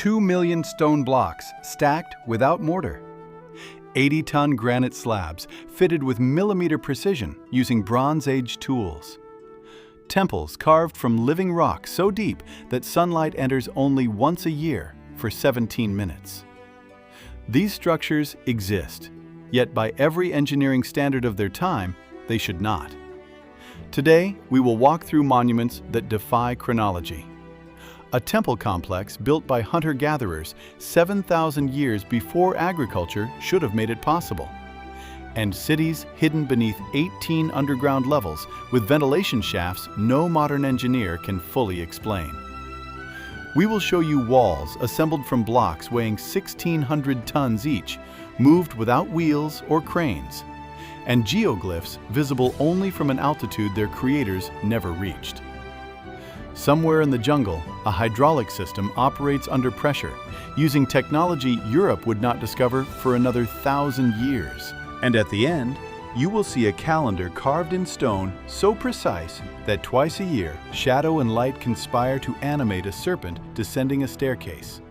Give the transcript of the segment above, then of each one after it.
2 million stone blocks stacked without mortar. 80-ton granite slabs fitted with millimeter precision using Bronze Age tools. Temples carved from living rock so deep that sunlight enters only once a year for 17 minutes. These structures exist, yet by every engineering standard of their time, they should not. Today, we will walk through monuments that defy chronology. A temple complex built by hunter-gatherers 7,000 years before agriculture should have made it possible. And cities hidden beneath 18 underground levels with ventilation shafts no modern engineer can fully explain. We will show you walls assembled from blocks weighing 1,600 tons each, moved without wheels or cranes, and geoglyphs visible only from an altitude their creators never reached. Somewhere in the jungle, a hydraulic system operates under pressure, using technology Europe would not discover for another 1,000 years. And at the end, you will see a calendar carved in stone so precise that twice a year, shadow and light conspire to animate a serpent descending a staircase,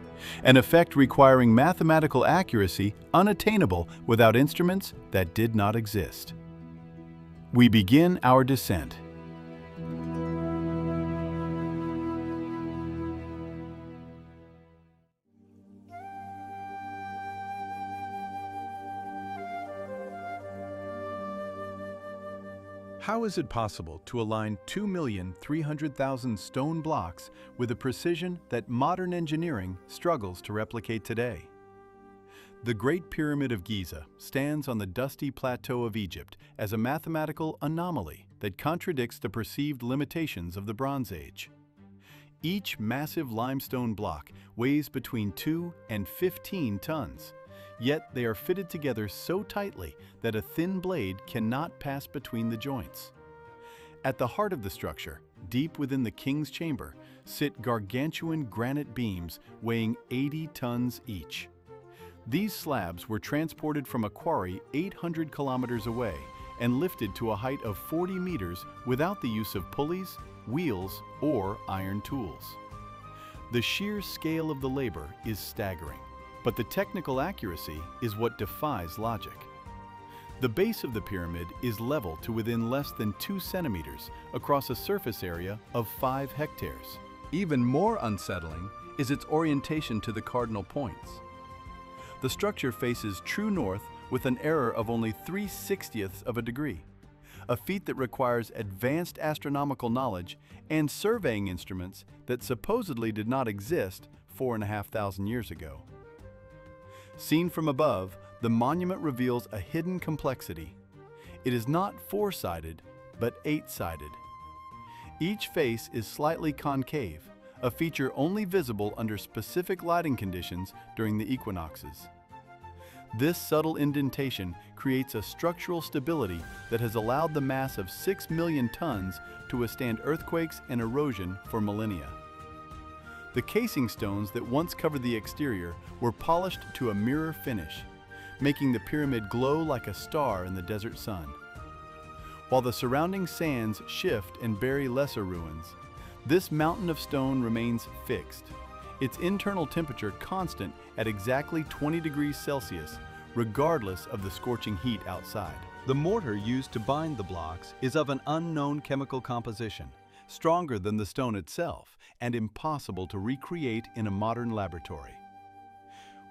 an effect requiring mathematical accuracy unattainable without instruments that did not exist. We begin our descent. How is it possible to align 2,300,000 stone blocks with a precision that modern engineering struggles to replicate today? The Great Pyramid of Giza stands on the dusty plateau of Egypt as a mathematical anomaly that contradicts the perceived limitations of the Bronze Age. Each massive limestone block weighs between 2 and 15 tons. Yet they are fitted together so tightly that a thin blade cannot pass between the joints. At the heart of the structure, deep within the king's chamber, sit gargantuan granite beams weighing 80 tons each. These slabs were transported from a quarry 800 kilometers away and lifted to a height of 40 meters without the use of pulleys, wheels, or iron tools. The sheer scale of the labor is staggering. But the technical accuracy is what defies logic. The base of the pyramid is level to within less than 2 centimeters across a surface area of 5 hectares. Even more unsettling is its orientation to the cardinal points. The structure faces true north with an error of only 3/60ths of a degree, a feat that requires advanced astronomical knowledge and surveying instruments that supposedly did not exist 4,500 years ago. Seen from above, the monument reveals a hidden complexity. It is not 4-sided, but 8-sided. Each face is slightly concave, a feature only visible under specific lighting conditions during the equinoxes. This subtle indentation creates a structural stability that has allowed the mass of 6 million tons to withstand earthquakes and erosion for millennia. The casing stones that once covered the exterior were polished to a mirror finish, making the pyramid glow like a star in the desert sun. While the surrounding sands shift and bury lesser ruins, this mountain of stone remains fixed, its internal temperature constant at exactly 20 degrees Celsius, regardless of the scorching heat outside. The mortar used to bind the blocks is of an unknown chemical composition, stronger than the stone itself, and impossible to recreate in a modern laboratory.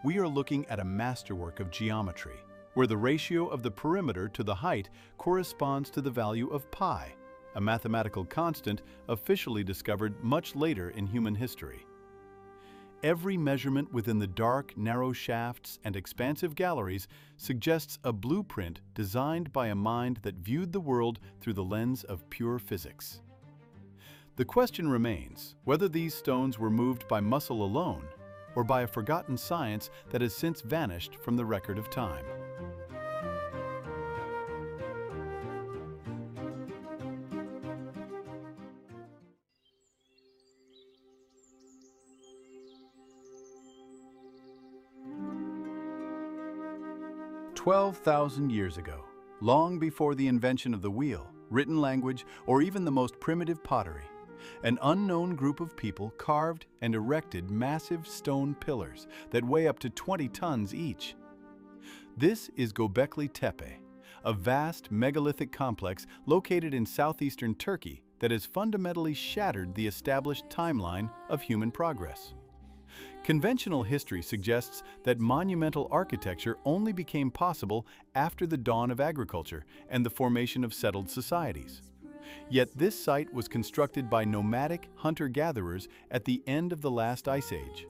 We are looking at a masterwork of geometry, where the ratio of the perimeter to the height corresponds to the value of pi, a mathematical constant officially discovered much later in human history. Every measurement within the dark, narrow shafts and expansive galleries suggests a blueprint designed by a mind that viewed the world through the lens of pure physics. The question remains whether these stones were moved by muscle alone or by a forgotten science that has since vanished from the record of time. "12,000 years ago, long before the invention of the wheel, written language, or even the most primitive pottery, An unknown group of people carved and erected massive stone pillars that weigh up to 20 tons each. This is Göbekli Tepe, a vast megalithic complex located in southeastern Turkey that has fundamentally shattered the established timeline of human progress. Conventional history suggests that monumental architecture only became possible after the dawn of agriculture and the formation of settled societies. Yet this site was constructed by nomadic hunter-gatherers at the end of the last ice age.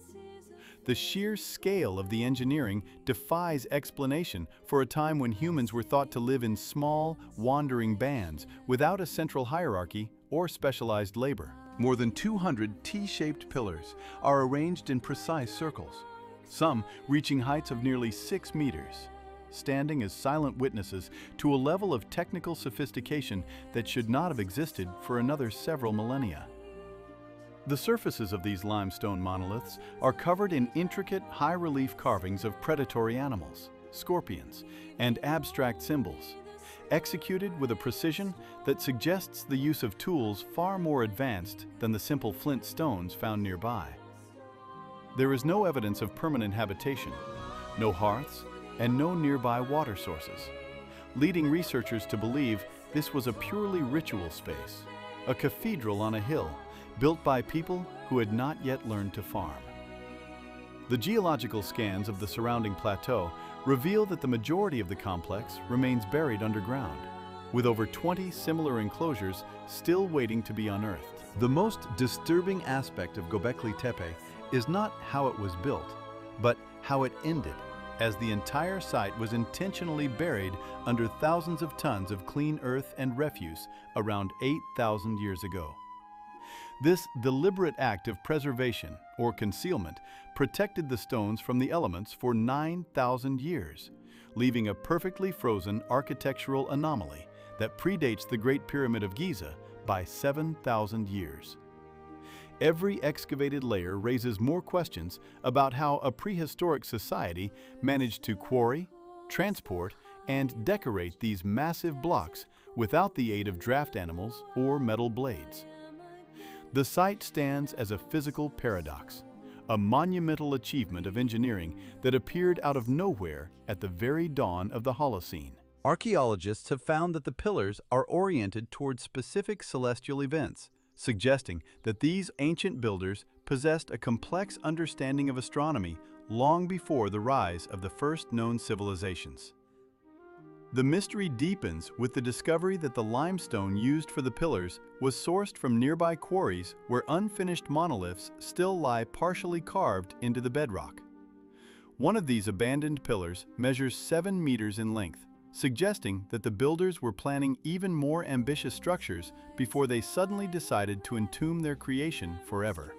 The sheer scale of the engineering defies explanation for a time when humans were thought to live in small, wandering bands without a central hierarchy or specialized labor. More than 200 T-shaped pillars are arranged in precise circles, some reaching heights of nearly 6 meters, standing as silent witnesses to a level of technical sophistication that should not have existed for another several millennia. The surfaces of these limestone monoliths are covered in intricate, high-relief carvings of predatory animals, scorpions, and abstract symbols, executed with a precision that suggests the use of tools far more advanced than the simple flint stones found nearby. There is no evidence of permanent habitation, no hearths, and no nearby water sources, leading researchers to believe this was a purely ritual space, a cathedral on a hill, built by people who had not yet learned to farm. The geological scans of the surrounding plateau reveal that the majority of the complex remains buried underground, with over 20 similar enclosures still waiting to be unearthed. The most disturbing aspect of Göbekli Tepe is not how it was built, but how it ended, as the entire site was intentionally buried under thousands of tons of clean earth and refuse around 8,000 years ago. This deliberate act of preservation or concealment protected the stones from the elements for 9,000 years, leaving a perfectly frozen architectural anomaly that predates the Great Pyramid of Giza by 7,000 years. Every excavated layer raises more questions about how a prehistoric society managed to quarry, transport, and decorate these massive blocks without the aid of draft animals or metal blades. The site stands as a physical paradox, a monumental achievement of engineering that appeared out of nowhere at the very dawn of the Holocene. Archaeologists have found that the pillars are oriented toward specific celestial events, suggesting that these ancient builders possessed a complex understanding of astronomy long before the rise of the first known civilizations. The mystery deepens with the discovery that the limestone used for the pillars was sourced from nearby quarries where unfinished monoliths still lie partially carved into the bedrock. One of these abandoned pillars measures 7 meters in length, suggesting that the builders were planning even more ambitious structures before they suddenly decided to entomb their creation forever.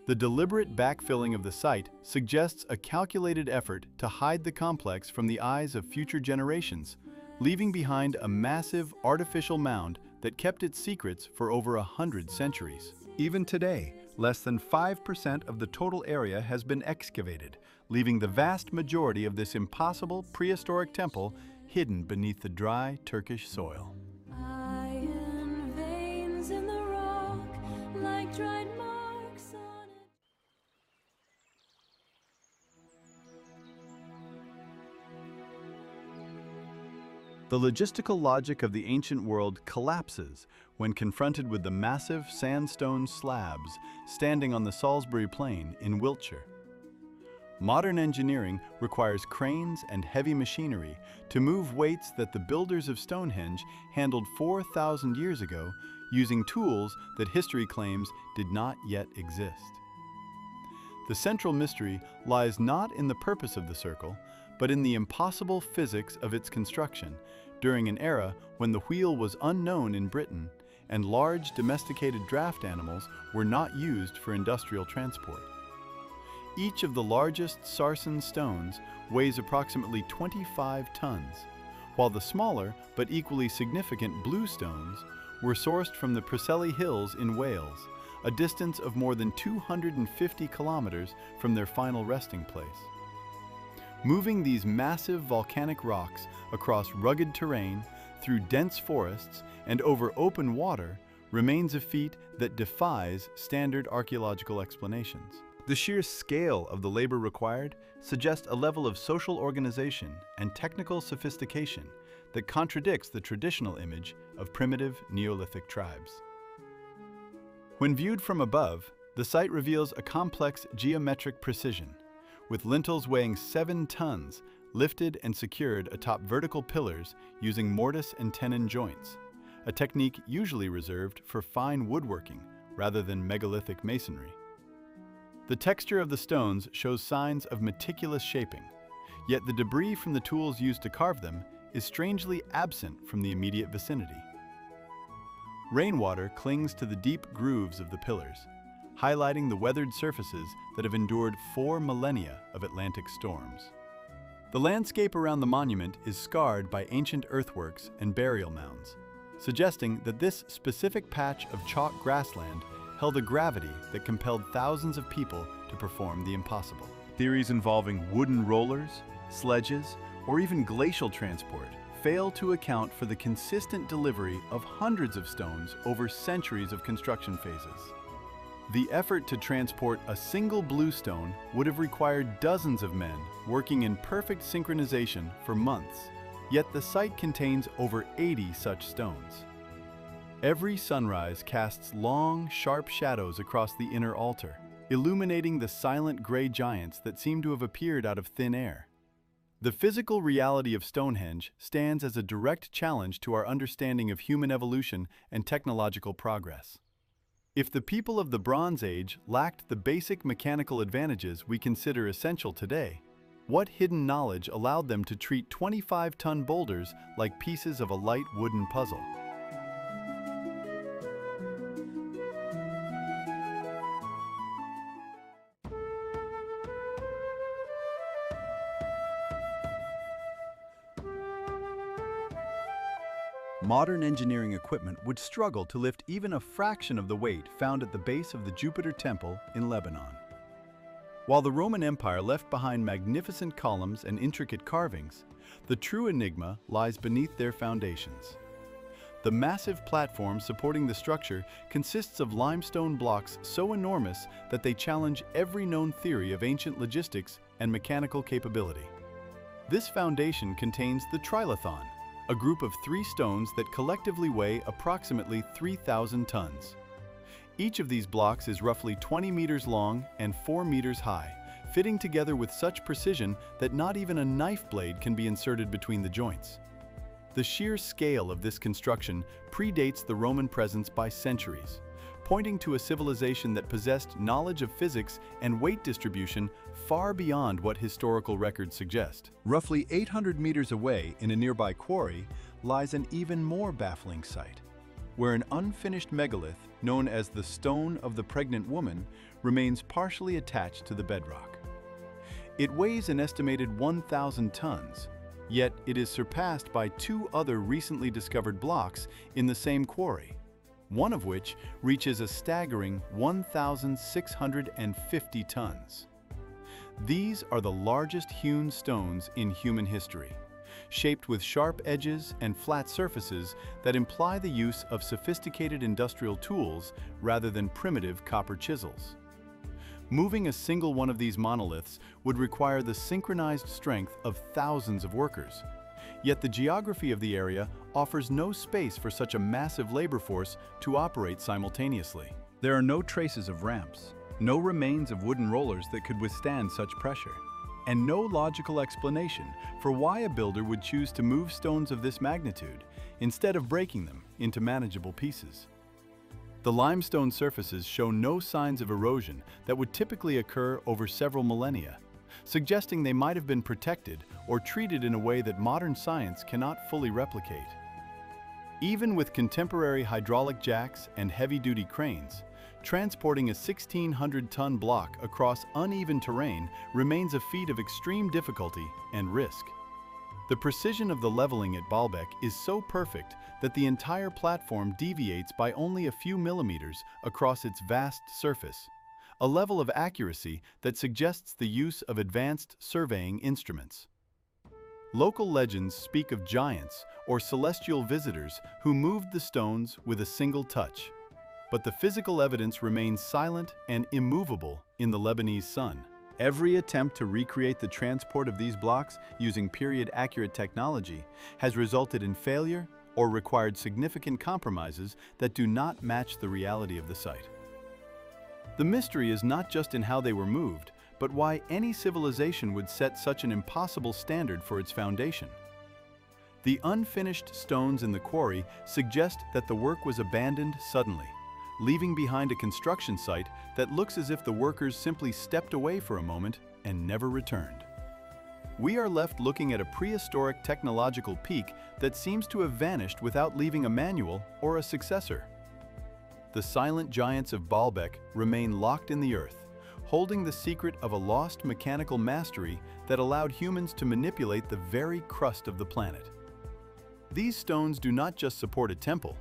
The deliberate backfilling of the site suggests a calculated effort to hide the complex from the eyes of future generations, leaving behind a massive artificial mound that kept its secrets for over 100 centuries. Even today, less than 5% of the total area has been excavated, leaving the vast majority of this impossible prehistoric temple hidden beneath the dry Turkish soil. Iron veins in the rock, like dried marks on it. The logistical logic of the ancient world collapses when confronted with the massive sandstone slabs standing on the Salisbury Plain in Wiltshire. Modern engineering requires cranes and heavy machinery to move weights that the builders of Stonehenge handled 4,000 years ago using tools that history claims did not yet exist. The central mystery lies not in the purpose of the circle, but in the impossible physics of its construction during an era when the wheel was unknown in Britain and large domesticated draft animals were not used for industrial transport. Each of the largest sarsen stones weighs approximately 25 tons, while the smaller but equally significant blue stones were sourced from the Preseli Hills in Wales, a distance of more than 250 kilometers from their final resting place. Moving these massive volcanic rocks across rugged terrain, through dense forests, and over open water remains a feat that defies standard archaeological explanations. The sheer scale of the labor required suggests a level of social organization and technical sophistication that contradicts the traditional image of primitive Neolithic tribes. When viewed from above, the site reveals a complex geometric precision, with lintels weighing 7 tons lifted and secured atop vertical pillars using mortise and tenon joints, a technique usually reserved for fine woodworking rather than megalithic masonry. The texture of the stones shows signs of meticulous shaping, yet the debris from the tools used to carve them is strangely absent from the immediate vicinity. Rainwater clings to the deep grooves of the pillars, highlighting the weathered surfaces that have endured 4 millennia of Atlantic storms. The landscape around the monument is scarred by ancient earthworks and burial mounds, suggesting that this specific patch of chalk grassland held a gravity that compelled thousands of people to perform the impossible. Theories involving wooden rollers, sledges, or even glacial transport fail to account for the consistent delivery of hundreds of stones over centuries of construction phases. The effort to transport a single bluestone would have required dozens of men working in perfect synchronization for months, yet the site contains over 80 such stones. Every sunrise casts long, sharp shadows across the inner altar, illuminating the silent gray giants that seem to have appeared out of thin air. The physical reality of Stonehenge stands as a direct challenge to our understanding of human evolution and technological progress. If the people of the Bronze Age lacked the basic mechanical advantages we consider essential today, what hidden knowledge allowed them to treat 25-ton boulders like pieces of a light wooden puzzle? Modern engineering equipment would struggle to lift even a fraction of the weight found at the base of the Jupiter Temple in Lebanon. While the Roman Empire left behind magnificent columns and intricate carvings, the true enigma lies beneath their foundations. The massive platform supporting the structure consists of limestone blocks so enormous that they challenge every known theory of ancient logistics and mechanical capability. This foundation contains the trilithon, a group of 3 stones that collectively weigh approximately 3,000 tons. Each of these blocks is roughly 20 meters long and 4 meters high, fitting together with such precision that not even a knife blade can be inserted between the joints. The sheer scale of this construction predates the Roman presence by centuries, pointing to a civilization that possessed knowledge of physics and weight distribution far beyond what historical records suggest. Roughly 800 meters away in a nearby quarry lies an even more baffling sight, where an unfinished megalith known as the Stone of the Pregnant Woman remains partially attached to the bedrock. It weighs an estimated 1,000 tons, yet it is surpassed by 2 other recently discovered blocks in the same quarry, one of which reaches a staggering 1,650 tons. These are the largest hewn stones in human history, shaped with sharp edges and flat surfaces that imply the use of sophisticated industrial tools rather than primitive copper chisels. Moving a single one of these monoliths would require the synchronized strength of thousands of workers. Yet the geography of the area offers no space for such a massive labor force to operate simultaneously. There are no traces of ramps, no remains of wooden rollers that could withstand such pressure, and no logical explanation for why a builder would choose to move stones of this magnitude instead of breaking them into manageable pieces. The limestone surfaces show no signs of erosion that would typically occur over several millennia, suggesting they might have been protected or treated in a way that modern science cannot fully replicate. Even with contemporary hydraulic jacks and heavy-duty cranes, transporting a 1,600-ton block across uneven terrain remains a feat of extreme difficulty and risk. The precision of the leveling at Baalbek is so perfect that the entire platform deviates by only a few millimeters across its vast surface, a level of accuracy that suggests the use of advanced surveying instruments. Local legends speak of giants or celestial visitors who moved the stones with a single touch, but the physical evidence remains silent and immovable in the Lebanese sun. Every attempt to recreate the transport of these blocks using period-accurate technology has resulted in failure or required significant compromises that do not match the reality of the site. The mystery is not just in how they were moved, but why any civilization would set such an impossible standard for its foundation. The unfinished stones in the quarry suggest that the work was abandoned suddenly, leaving behind a construction site that looks as if the workers simply stepped away for a moment and never returned. We are left looking at a prehistoric technological peak that seems to have vanished without leaving a manual or a successor. The silent giants of Baalbek remain locked in the earth, holding the secret of a lost mechanical mastery that allowed humans to manipulate the very crust of the planet. These stones do not just support a temple,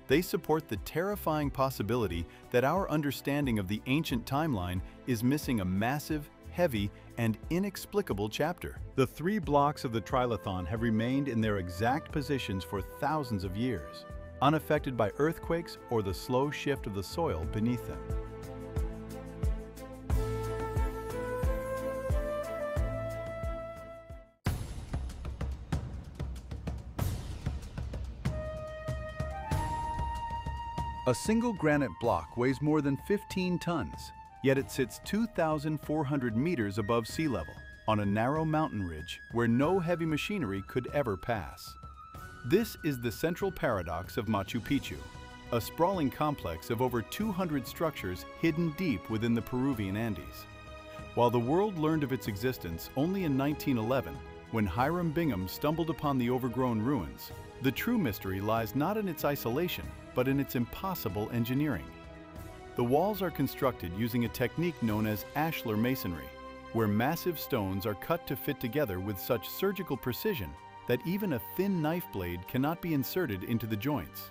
they support the terrifying possibility that our understanding of the ancient timeline is missing a massive, heavy, and inexplicable chapter. The 3 blocks of the trilithon have remained in their exact positions for thousands of years, unaffected by earthquakes or the slow shift of the soil beneath them. A single granite block weighs more than 15 tons, yet it sits 2,400 meters above sea level on a narrow mountain ridge where no heavy machinery could ever pass. This is the central paradox of Machu Picchu, a sprawling complex of over 200 structures hidden deep within the Peruvian Andes. While the world learned of its existence only in 1911, when Hiram Bingham stumbled upon the overgrown ruins, the true mystery lies not in its isolation, but in its impossible engineering. The walls are constructed using a technique known as ashlar masonry, where massive stones are cut to fit together with such surgical precision that even a thin knife blade cannot be inserted into the joints.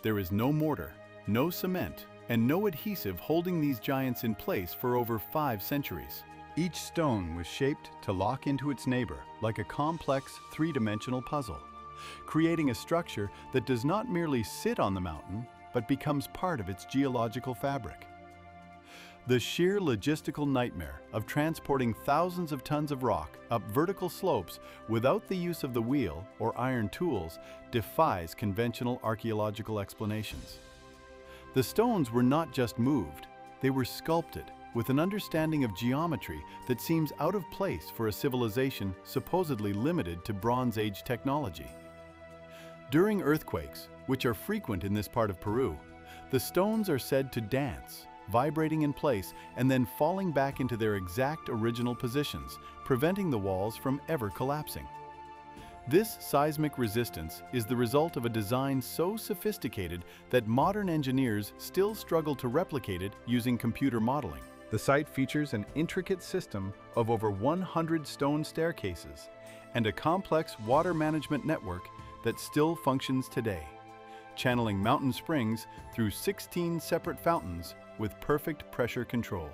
There is no mortar, no cement, and no adhesive holding these giants in place for over 5 centuries. Each stone was shaped to lock into its neighbor like a complex 3-dimensional puzzle, creating a structure that does not merely sit on the mountain, but becomes part of its geological fabric. The sheer logistical nightmare of transporting thousands of tons of rock up vertical slopes without the use of the wheel or iron tools defies conventional archaeological explanations. The stones were not just moved, they were sculpted with an understanding of geometry that seems out of place for a civilization supposedly limited to Bronze Age technology. During earthquakes, which are frequent in this part of Peru, the stones are said to dance, vibrating in place and then falling back into their exact original positions, preventing the walls from ever collapsing. This seismic resistance is the result of a design so sophisticated that modern engineers still struggle to replicate it using computer modeling. The site features an intricate system of over 100 stone staircases and a complex water management network that still functions today, channeling mountain springs through 16 separate fountains with perfect pressure control.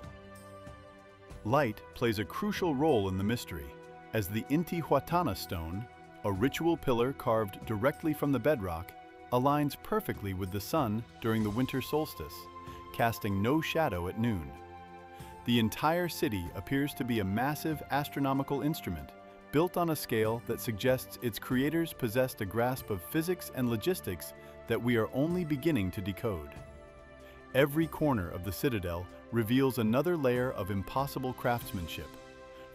Light plays a crucial role in the mystery, as the Intihuatana stone, a ritual pillar carved directly from the bedrock, aligns perfectly with the sun during the winter solstice, casting no shadow at noon. The entire city appears to be a massive astronomical instrument, built on a scale that suggests its creators possessed a grasp of physics and logistics that we are only beginning to decode. Every corner of the citadel reveals another layer of impossible craftsmanship,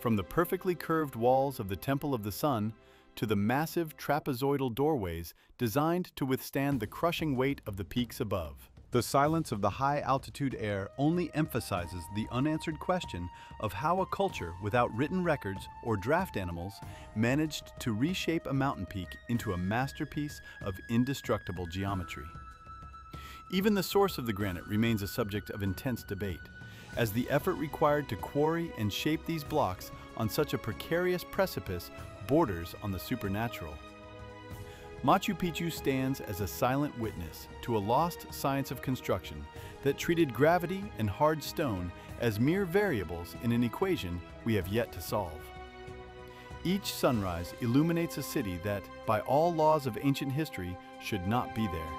from the perfectly curved walls of the Temple of the Sun to the massive trapezoidal doorways designed to withstand the crushing weight of the peaks above. The silence of the high-altitude air only emphasizes the unanswered question of how a culture without written records or draft animals managed to reshape a mountain peak into a masterpiece of indestructible geometry. Even the source of the granite remains a subject of intense debate, as the effort required to quarry and shape these blocks on such a precarious precipice borders on the supernatural. Machu Picchu stands as a silent witness to a lost science of construction that treated gravity and hard stone as mere variables in an equation we have yet to solve. Each sunrise illuminates a city that, by all laws of ancient history, should not be there.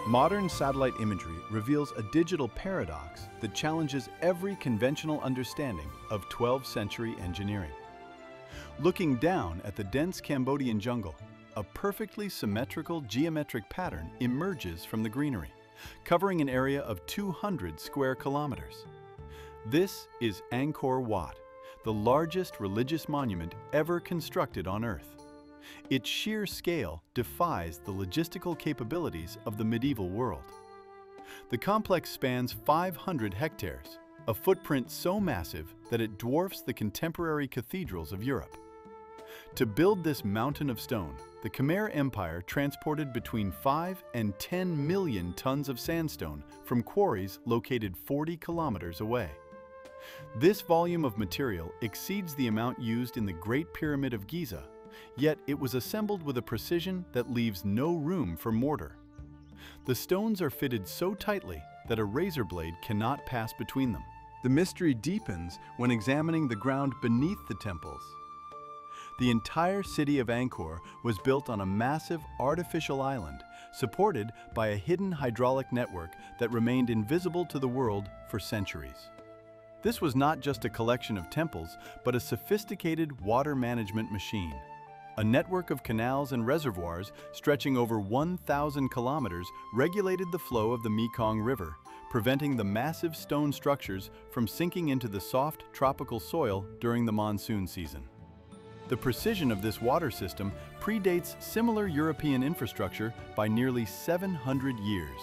Modern satellite imagery reveals a digital paradox that challenges every conventional understanding of 12th century engineering. Looking down at the dense Cambodian jungle, a perfectly symmetrical geometric pattern emerges from the greenery, covering an area of 200 square kilometers. This is Angkor Wat, the largest religious monument ever constructed on Earth. Its sheer scale defies the logistical capabilities of the medieval world. The complex spans 500 hectares, a footprint so massive that it dwarfs the contemporary cathedrals of Europe. To build this mountain of stone, the Khmer Empire transported between 5 and 10 million tons of sandstone from quarries located 40 kilometers away. This volume of material exceeds the amount used in the Great Pyramid of Giza, yet it was assembled with a precision that leaves no room for mortar. The stones are fitted so tightly that a razor blade cannot pass between them. The mystery deepens when examining the ground beneath the temples. The entire city of Angkor was built on a massive artificial island, supported by a hidden hydraulic network that remained invisible to the world for centuries. This was not just a collection of temples, but a sophisticated water management machine. A network of canals and reservoirs stretching over 1,000 kilometers regulated the flow of the Mekong River, preventing the massive stone structures from sinking into the soft tropical soil during the monsoon season. The precision of this water system predates similar European infrastructure by nearly 700 years.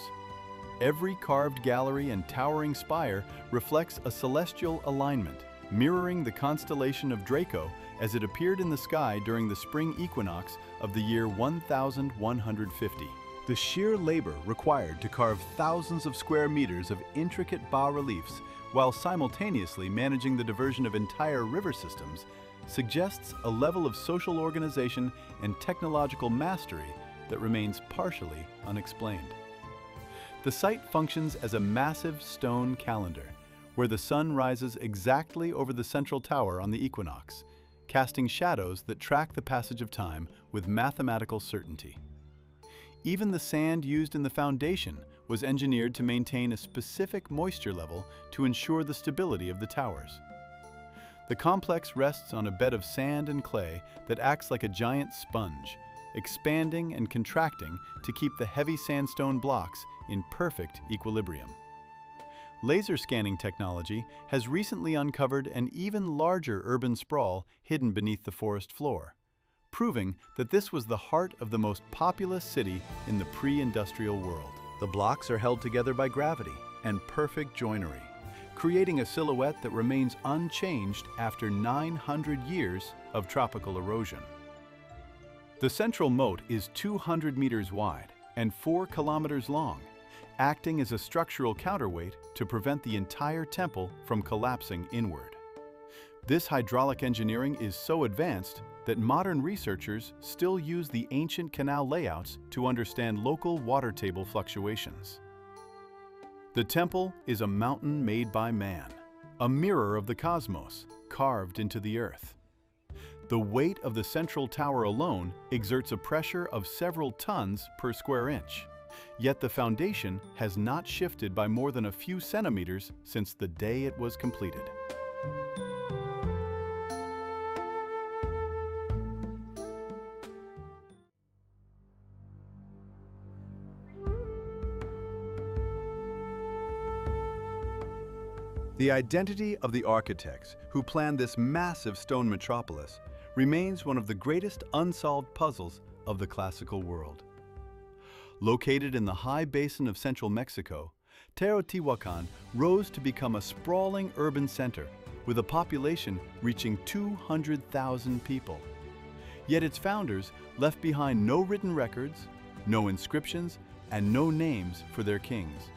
Every carved gallery and towering spire reflects a celestial alignment, mirroring the constellation of Draco as it appeared in the sky during the spring equinox of the year 1150. The sheer labor required to carve thousands of square meters of intricate bas-reliefs while simultaneously managing the diversion of entire river systems suggests a level of social organization and technological mastery that remains partially unexplained. The site functions as a massive stone calendar, where the sun rises exactly over the central tower on the equinox, casting shadows that track the passage of time with mathematical certainty. Even the sand used in the foundation was engineered to maintain a specific moisture level to ensure the stability of the towers. The complex rests on a bed of sand and clay that acts like a giant sponge, expanding and contracting to keep the heavy sandstone blocks in perfect equilibrium. Laser scanning technology has recently uncovered an even larger urban sprawl hidden beneath the forest floor, proving that this was the heart of the most populous city in the pre-industrial world. The blocks are held together by gravity and perfect joinery, creating a silhouette that remains unchanged after 900 years of tropical erosion. The central moat is 200 meters wide and 4 kilometers long, acting as a structural counterweight to prevent the entire temple from collapsing inward. This hydraulic engineering is so advanced that modern researchers still use the ancient canal layouts to understand local water table fluctuations. The temple is a mountain made by man, a mirror of the cosmos carved into the earth. The weight of the central tower alone exerts a pressure of several tons per square inch, yet the foundation has not shifted by more than a few centimeters since the day it was completed. The identity of the architects who planned this massive stone metropolis remains one of the greatest unsolved puzzles of the classical world. Located in the high basin of central Mexico, Teotihuacan rose to become a sprawling urban center with a population reaching 200,000 people. Yet its founders left behind no written records, no inscriptions, and no names for their kings.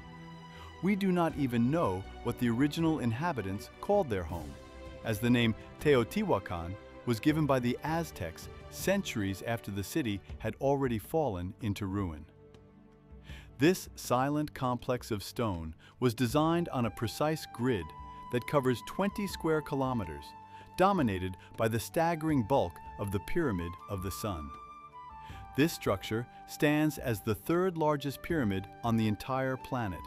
We do not even know what the original inhabitants called their home, as the name Teotihuacan was given by the Aztecs centuries after the city had already fallen into ruin. This silent complex of stone was designed on a precise grid that covers 20 square kilometers, dominated by the staggering bulk of the Pyramid of the Sun. This structure stands as the third largest pyramid on the entire planet,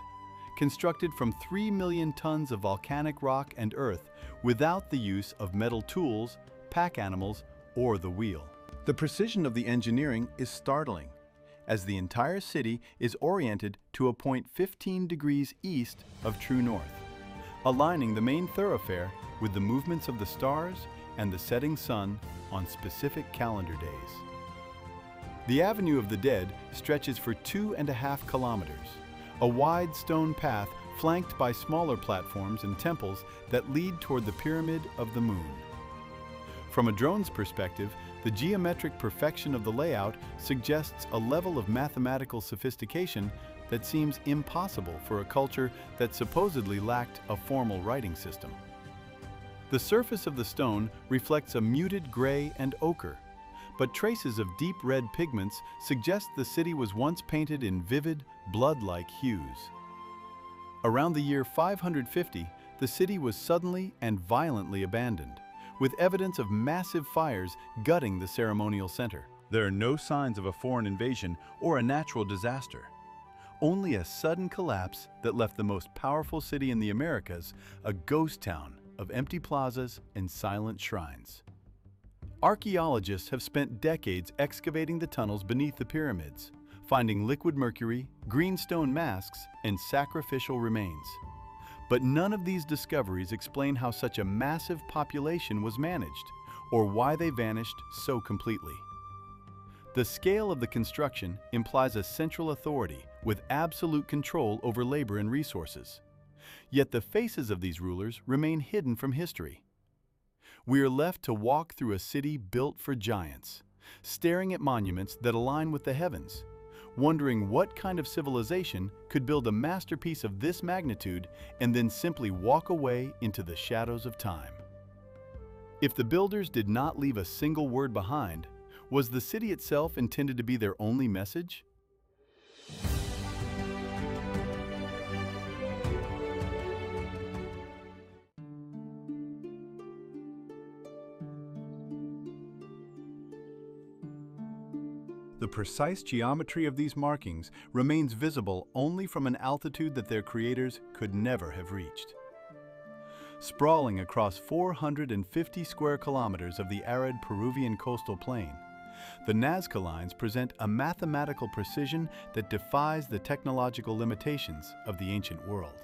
constructed from 3 million tons of volcanic rock and earth without the use of metal tools, pack animals, or the wheel. The precision of the engineering is startling, as the entire city is oriented to a point 15 degrees east of true north, aligning the main thoroughfare with the movements of the stars and the setting sun on specific calendar days. The Avenue of the Dead stretches for 2.5 kilometers, a wide stone path flanked by smaller platforms and temples that lead toward the Pyramid of the Moon. From a drone's perspective, the geometric perfection of the layout suggests a level of mathematical sophistication that seems impossible for a culture that supposedly lacked a formal writing system. The surface of the stone reflects a muted gray and ochre, but traces of deep red pigments suggest the city was once painted in vivid, blood-like hues. Around the year 550, the city was suddenly and violently abandoned, with evidence of massive fires gutting the ceremonial center. There are no signs of a foreign invasion or a natural disaster. Only a sudden collapse that left the most powerful city in the Americas a ghost town of empty plazas and silent shrines. Archaeologists have spent decades excavating the tunnels beneath the pyramids, finding liquid mercury, green stone masks, and sacrificial remains. But none of these discoveries explain how such a massive population was managed, or why they vanished so completely. The scale of the construction implies a central authority with absolute control over labor and resources. Yet the faces of these rulers remain hidden from history. We are left to walk through a city built for giants, staring at monuments that align with the heavens, wondering what kind of civilization could build a masterpiece of this magnitude and then simply walk away into the shadows of time. If the builders did not leave a single word behind, was the city itself intended to be their only message? The precise geometry of these markings remains visible only from an altitude that their creators could never have reached. Sprawling across 450 square kilometers of the arid Peruvian coastal plain, the Nazca lines present a mathematical precision that defies the technological limitations of the ancient world.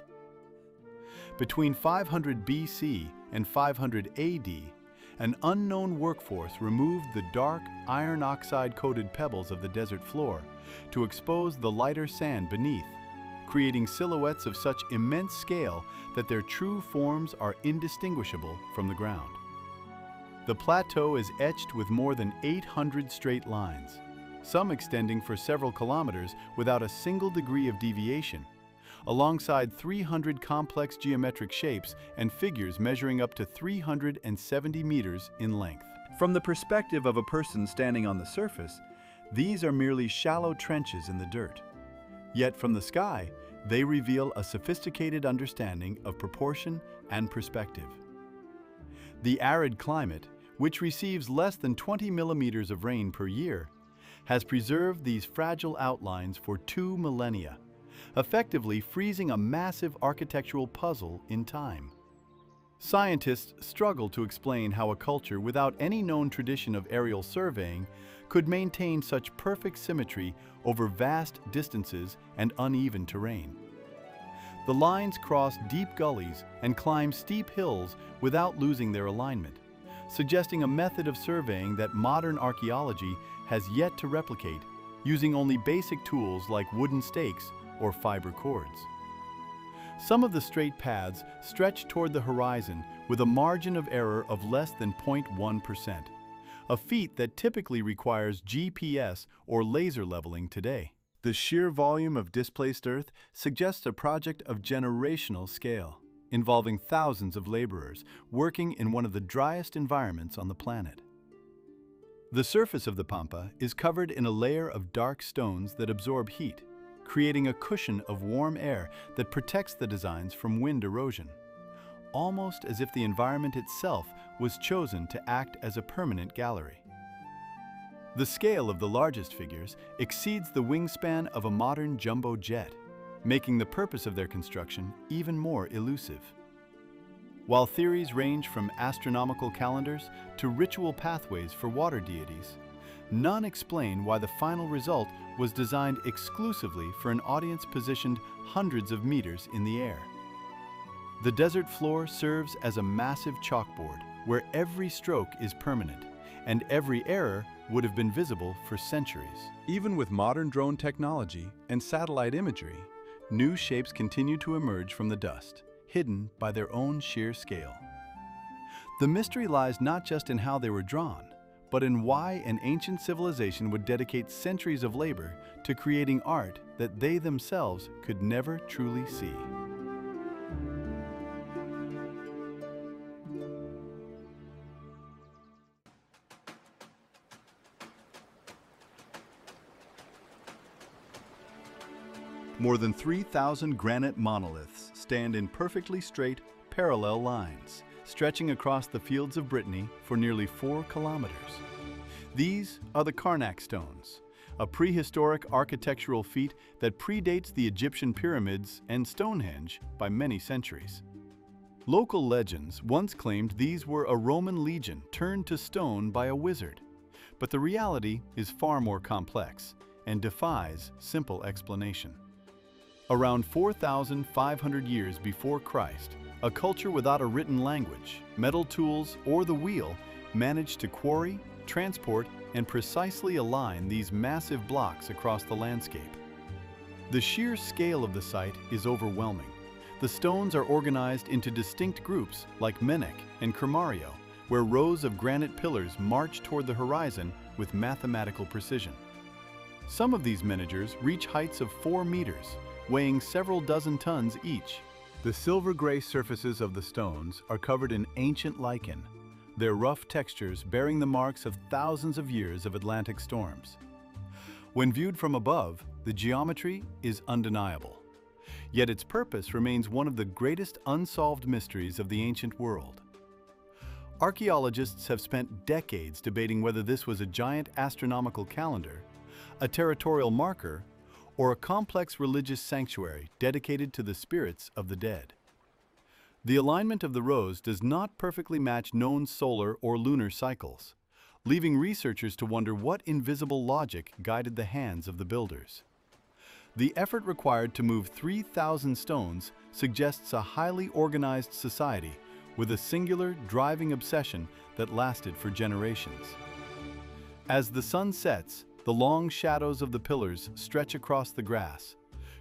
Between 500 BC and 500 AD, an unknown workforce removed the dark iron oxide-coated pebbles of the desert floor to expose the lighter sand beneath, creating silhouettes of such immense scale that their true forms are indistinguishable from the ground. The plateau is etched with more than 800 straight lines, some extending for several kilometers without a single degree of deviation, alongside 300 complex geometric shapes and figures measuring up to 370 meters in length. From the perspective of a person standing on the surface, these are merely shallow trenches in the dirt. Yet from the sky, they reveal a sophisticated understanding of proportion and perspective. The arid climate, which receives less than 20 millimeters of rain per year, has preserved these fragile outlines for 2 millennia, effectively freezing a massive architectural puzzle in time. Scientists struggle to explain how a culture without any known tradition of aerial surveying could maintain such perfect symmetry over vast distances and uneven terrain. The lines cross deep gullies and climb steep hills without losing their alignment, suggesting a method of surveying that modern archaeology has yet to replicate, using only basic tools like wooden stakes or fiber cords. Some of the straight paths stretch toward the horizon with a margin of error of less than 0.1%, a feat that typically requires GPS or laser leveling today. The sheer volume of displaced earth suggests a project of generational scale, involving thousands of laborers working in one of the driest environments on the planet. The surface of the pampa is covered in a layer of dark stones that absorb heat, creating a cushion of warm air that protects the designs from wind erosion, almost as if the environment itself was chosen to act as a permanent gallery. The scale of the largest figures exceeds the wingspan of a modern jumbo jet, making the purpose of their construction even more elusive. While theories range from astronomical calendars to ritual pathways for water deities, none explain why the final result was designed exclusively for an audience positioned hundreds of meters in the air. The desert floor serves as a massive chalkboard where every stroke is permanent, and every error would have been visible for centuries. Even with modern drone technology and satellite imagery, new shapes continue to emerge from the dust, hidden by their own sheer scale. The mystery lies not just in how they were drawn, but in why an ancient civilization would dedicate centuries of labor to creating art that they themselves could never truly see. More than 3,000 granite monoliths stand in perfectly straight, parallel lines, stretching across the fields of Brittany for nearly 4 kilometers. These are the Karnak stones, a prehistoric architectural feat that predates the Egyptian pyramids and Stonehenge by many centuries. Local legends once claimed these were a Roman legion turned to stone by a wizard, but the reality is far more complex and defies simple explanation. Around 4,500 years before Christ, a culture without a written language, metal tools, or the wheel managed to quarry, transport, and precisely align these massive blocks across the landscape. The sheer scale of the site is overwhelming. The stones are organized into distinct groups like Menek and Kermario, where rows of granite pillars march toward the horizon with mathematical precision. Some of these menagers reach heights of 4 meters, weighing several dozen tons each. The silver-gray surfaces of the stones are covered in ancient lichen, their rough textures bearing the marks of thousands of years of Atlantic storms. When viewed from above, the geometry is undeniable. Yet its purpose remains one of the greatest unsolved mysteries of the ancient world. Archaeologists have spent decades debating whether this was a giant astronomical calendar, a territorial marker, or a complex religious sanctuary dedicated to the spirits of the dead. The alignment of the rows does not perfectly match known solar or lunar cycles, leaving researchers to wonder what invisible logic guided the hands of the builders. The effort required to move 3,000 stones suggests a highly organized society with a singular, driving obsession that lasted for generations. As the sun sets, the long shadows of the pillars stretch across the grass,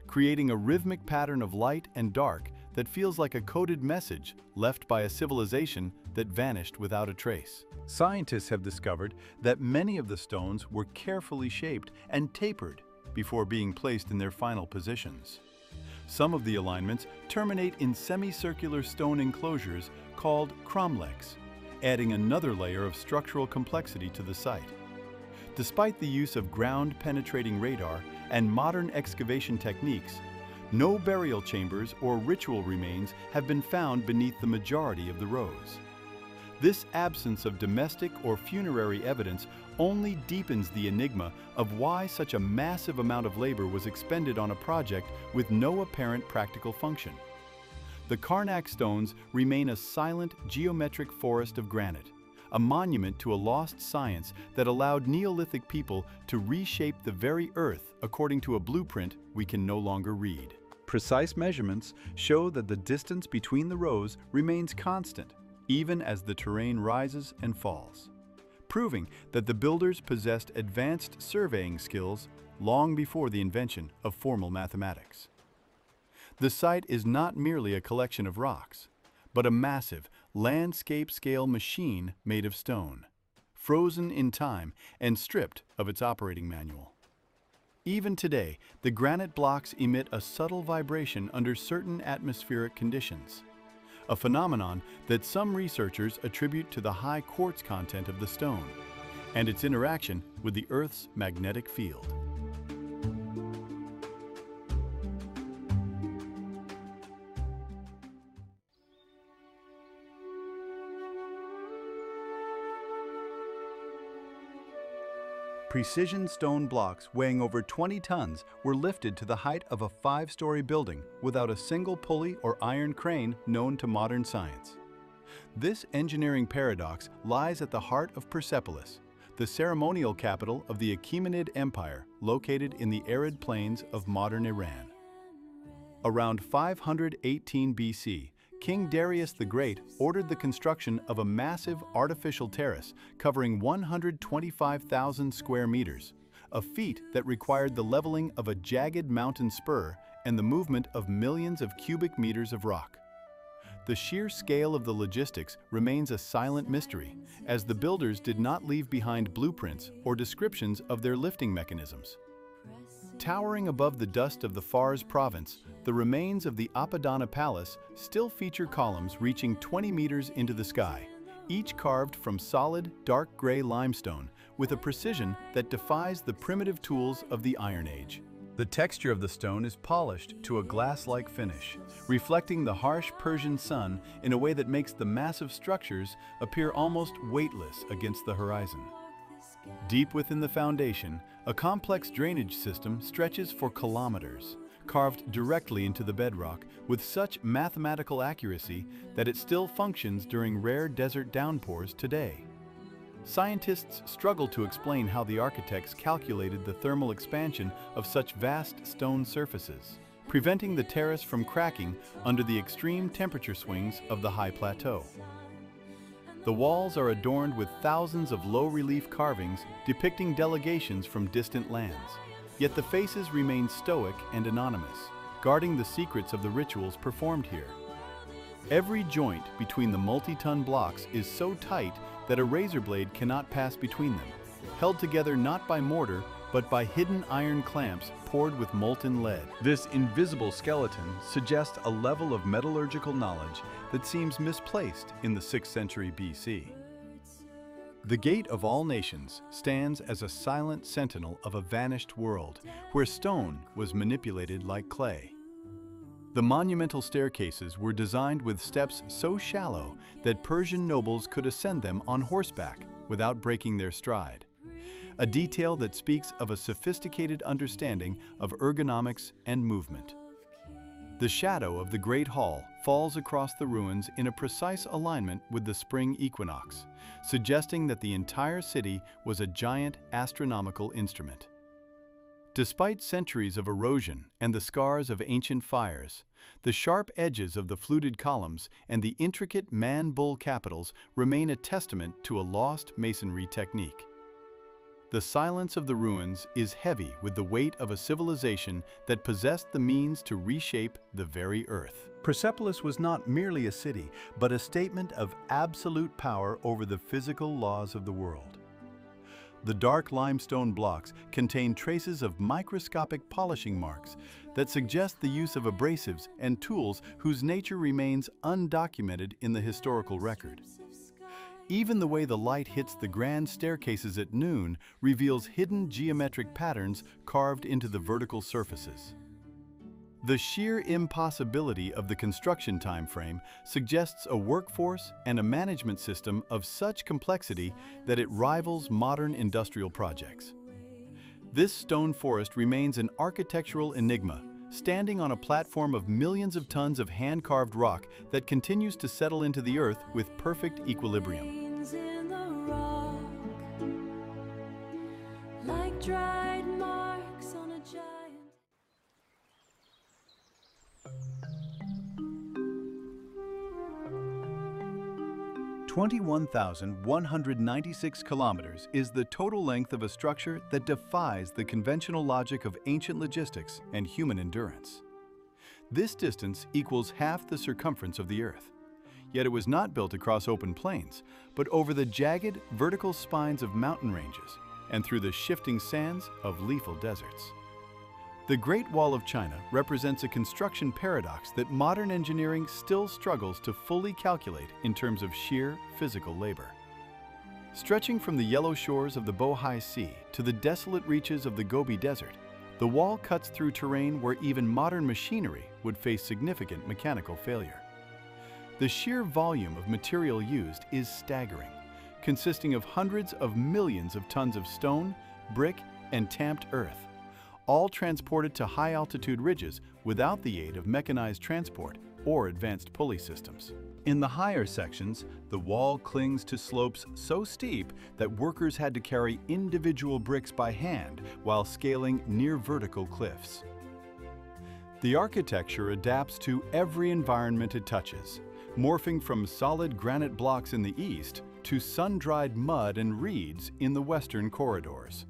creating a rhythmic pattern of light and dark that feels like a coded message left by a civilization that vanished without a trace. Scientists have discovered that many of the stones were carefully shaped and tapered before being placed in their final positions. Some of the alignments terminate in semicircular stone enclosures called cromlechs, adding another layer of structural complexity to the site. Despite the use of ground-penetrating radar and modern excavation techniques, no burial chambers or ritual remains have been found beneath the majority of the rows. This absence of domestic or funerary evidence only deepens the enigma of why such a massive amount of labor was expended on a project with no apparent practical function. The Karnak stones remain a silent geometric forest of granite, a monument to a lost science that allowed Neolithic people to reshape the very earth according to a blueprint we can no longer read. Precise measurements show that the distance between the rows remains constant, even as the terrain rises and falls, proving that the builders possessed advanced surveying skills long before the invention of formal mathematics. The site is not merely a collection of rocks, but a massive, landscape-scale machine made of stone, frozen in time and stripped of its operating manual. Even today, the granite blocks emit a subtle vibration under certain atmospheric conditions, a phenomenon that some researchers attribute to the high quartz content of the stone and its interaction with the Earth's magnetic field. Precision stone blocks weighing over 20 tons were lifted to the height of a 5-story building without a single pulley or iron crane known to modern science. This engineering paradox lies at the heart of Persepolis, the ceremonial capital of the Achaemenid Empire located in the arid plains of modern Iran. Around 518 BC, King Darius the Great ordered the construction of a massive artificial terrace covering 125,000 square meters, a feat that required the leveling of a jagged mountain spur and the movement of millions of cubic meters of rock. The sheer scale of the logistics remains a silent mystery, as the builders did not leave behind blueprints or descriptions of their lifting mechanisms. Towering above the dust of the Fars province, the remains of the Apadana Palace still feature columns reaching 20 meters into the sky, each carved from solid, dark gray limestone with a precision that defies the primitive tools of the Iron Age. The texture of the stone is polished to a glass-like finish, reflecting the harsh Persian sun in a way that makes the massive structures appear almost weightless against the horizon. Deep within the foundation, a complex drainage system stretches for kilometers, carved directly into the bedrock with such mathematical accuracy that it still functions during rare desert downpours today. Scientists struggle to explain how the architects calculated the thermal expansion of such vast stone surfaces, preventing the terrace from cracking under the extreme temperature swings of the high plateau. The walls are adorned with thousands of low-relief carvings depicting delegations from distant lands, yet the faces remain stoic and anonymous, guarding the secrets of the rituals performed here. Every joint between the multi-ton blocks is so tight that a razor blade cannot pass between them, held together not by mortar, but by hidden iron clamps poured with molten lead. This invisible skeleton suggests a level of metallurgical knowledge that seems misplaced in the 6th century BC. The Gate of All Nations stands as a silent sentinel of a vanished world, where stone was manipulated like clay. The monumental staircases were designed with steps so shallow that Persian nobles could ascend them on horseback without breaking their stride, a detail that speaks of a sophisticated understanding of ergonomics and movement. The shadow of the Great Hall falls across the ruins in a precise alignment with the spring equinox, suggesting that the entire city was a giant astronomical instrument. Despite centuries of erosion and the scars of ancient fires, the sharp edges of the fluted columns and the intricate man-bull capitals remain a testament to a lost masonry technique. The silence of the ruins is heavy with the weight of a civilization that possessed the means to reshape the very earth. Persepolis was not merely a city, but a statement of absolute power over the physical laws of the world. The dark limestone blocks contain traces of microscopic polishing marks that suggest the use of abrasives and tools whose nature remains undocumented in the historical record. Even the way the light hits the grand staircases at noon reveals hidden geometric patterns carved into the vertical surfaces. The sheer impossibility of the construction time frame suggests a workforce and a management system of such complexity that it rivals modern industrial projects. This stone forest remains an architectural enigma, standing on a platform of millions of tons of hand-carved rock that continues to settle into the earth with perfect equilibrium. In the rock, like dried marks on a giant. 21,196 kilometers is the total length of a structure that defies the conventional logic of ancient logistics and human endurance. This distance equals half the circumference of the Earth. Yet it was not built across open plains, but over the jagged, vertical spines of mountain ranges and through the shifting sands of lethal deserts. The Great Wall of China represents a construction paradox that modern engineering still struggles to fully calculate in terms of sheer physical labor. Stretching from the yellow shores of the Bohai Sea to the desolate reaches of the Gobi Desert, the wall cuts through terrain where even modern machinery would face significant mechanical failure. The sheer volume of material used is staggering, consisting of hundreds of millions of tons of stone, brick, and tamped earth, all transported to high-altitude ridges without the aid of mechanized transport or advanced pulley systems. In the higher sections, the wall clings to slopes so steep that workers had to carry individual bricks by hand while scaling near-vertical cliffs. The architecture adapts to every environment it touches, morphing from solid granite blocks in the east to sun-dried mud and reeds in the western corridors.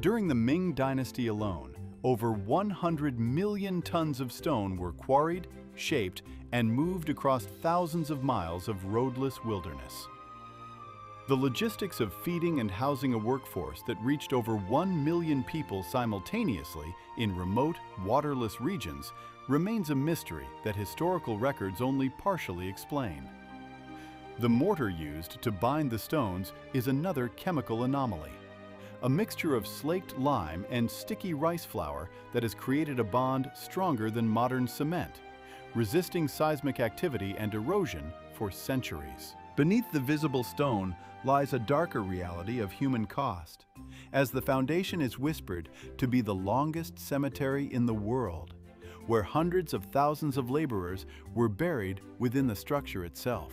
During the Ming Dynasty alone, over 100 million tons of stone were quarried, shaped, and moved across thousands of miles of roadless wilderness. The logistics of feeding and housing a workforce that reached over 1 million people simultaneously in remote, waterless regions remains a mystery that historical records only partially explain. The mortar used to bind the stones is another chemical anomaly, a mixture of slaked lime and sticky rice flour that has created a bond stronger than modern cement, resisting seismic activity and erosion for centuries. Beneath the visible stone lies a darker reality of human cost, as the foundation is whispered to be the longest cemetery in the world, where hundreds of thousands of laborers were buried within the structure itself.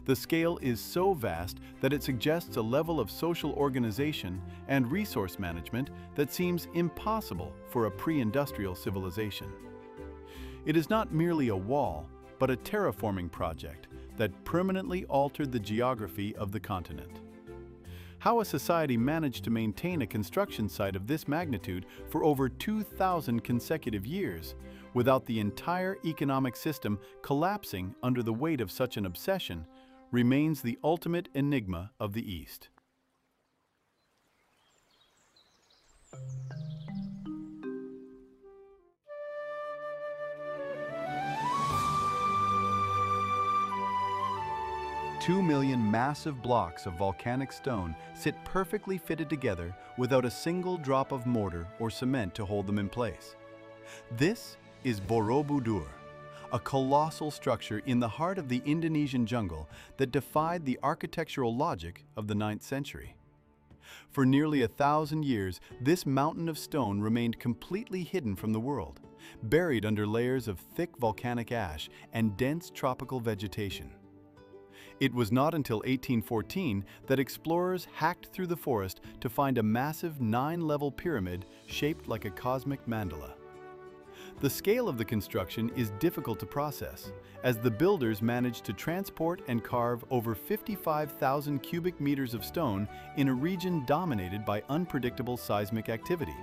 The scale is so vast that it suggests a level of social organization and resource management that seems impossible for a pre-industrial civilization. It is not merely a wall, but a terraforming project that permanently altered the geography of the continent. How a society managed to maintain a construction site of this magnitude for over 2,000 consecutive years, without the entire economic system collapsing under the weight of such an obsession, remains the ultimate enigma of the East. Two million massive blocks of volcanic stone sit perfectly fitted together without a single drop of mortar or cement to hold them in place. This is Borobudur, a colossal structure in the heart of the Indonesian jungle that defied the architectural logic of the 9th century. For nearly 1,000 years, this mountain of stone remained completely hidden from the world, buried under layers of thick volcanic ash and dense tropical vegetation. It was not until 1814 that explorers hacked through the forest to find a massive 9-level pyramid shaped like a cosmic mandala. The scale of the construction is difficult to process, as the builders managed to transport and carve over 55,000 cubic meters of stone in a region dominated by unpredictable seismic activity.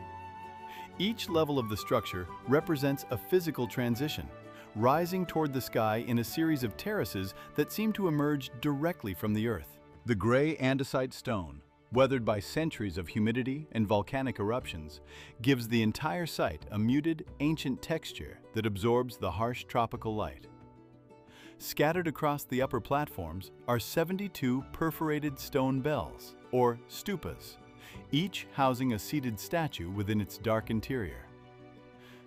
Each level of the structure represents a physical transition, rising toward the sky in a series of terraces that seem to emerge directly from the earth. The gray andesite stone, weathered by centuries of humidity and volcanic eruptions, gives the entire site a muted, ancient texture that absorbs the harsh tropical light. Scattered across the upper platforms are 72 perforated stone bells, or stupas, each housing a seated statue within its dark interior.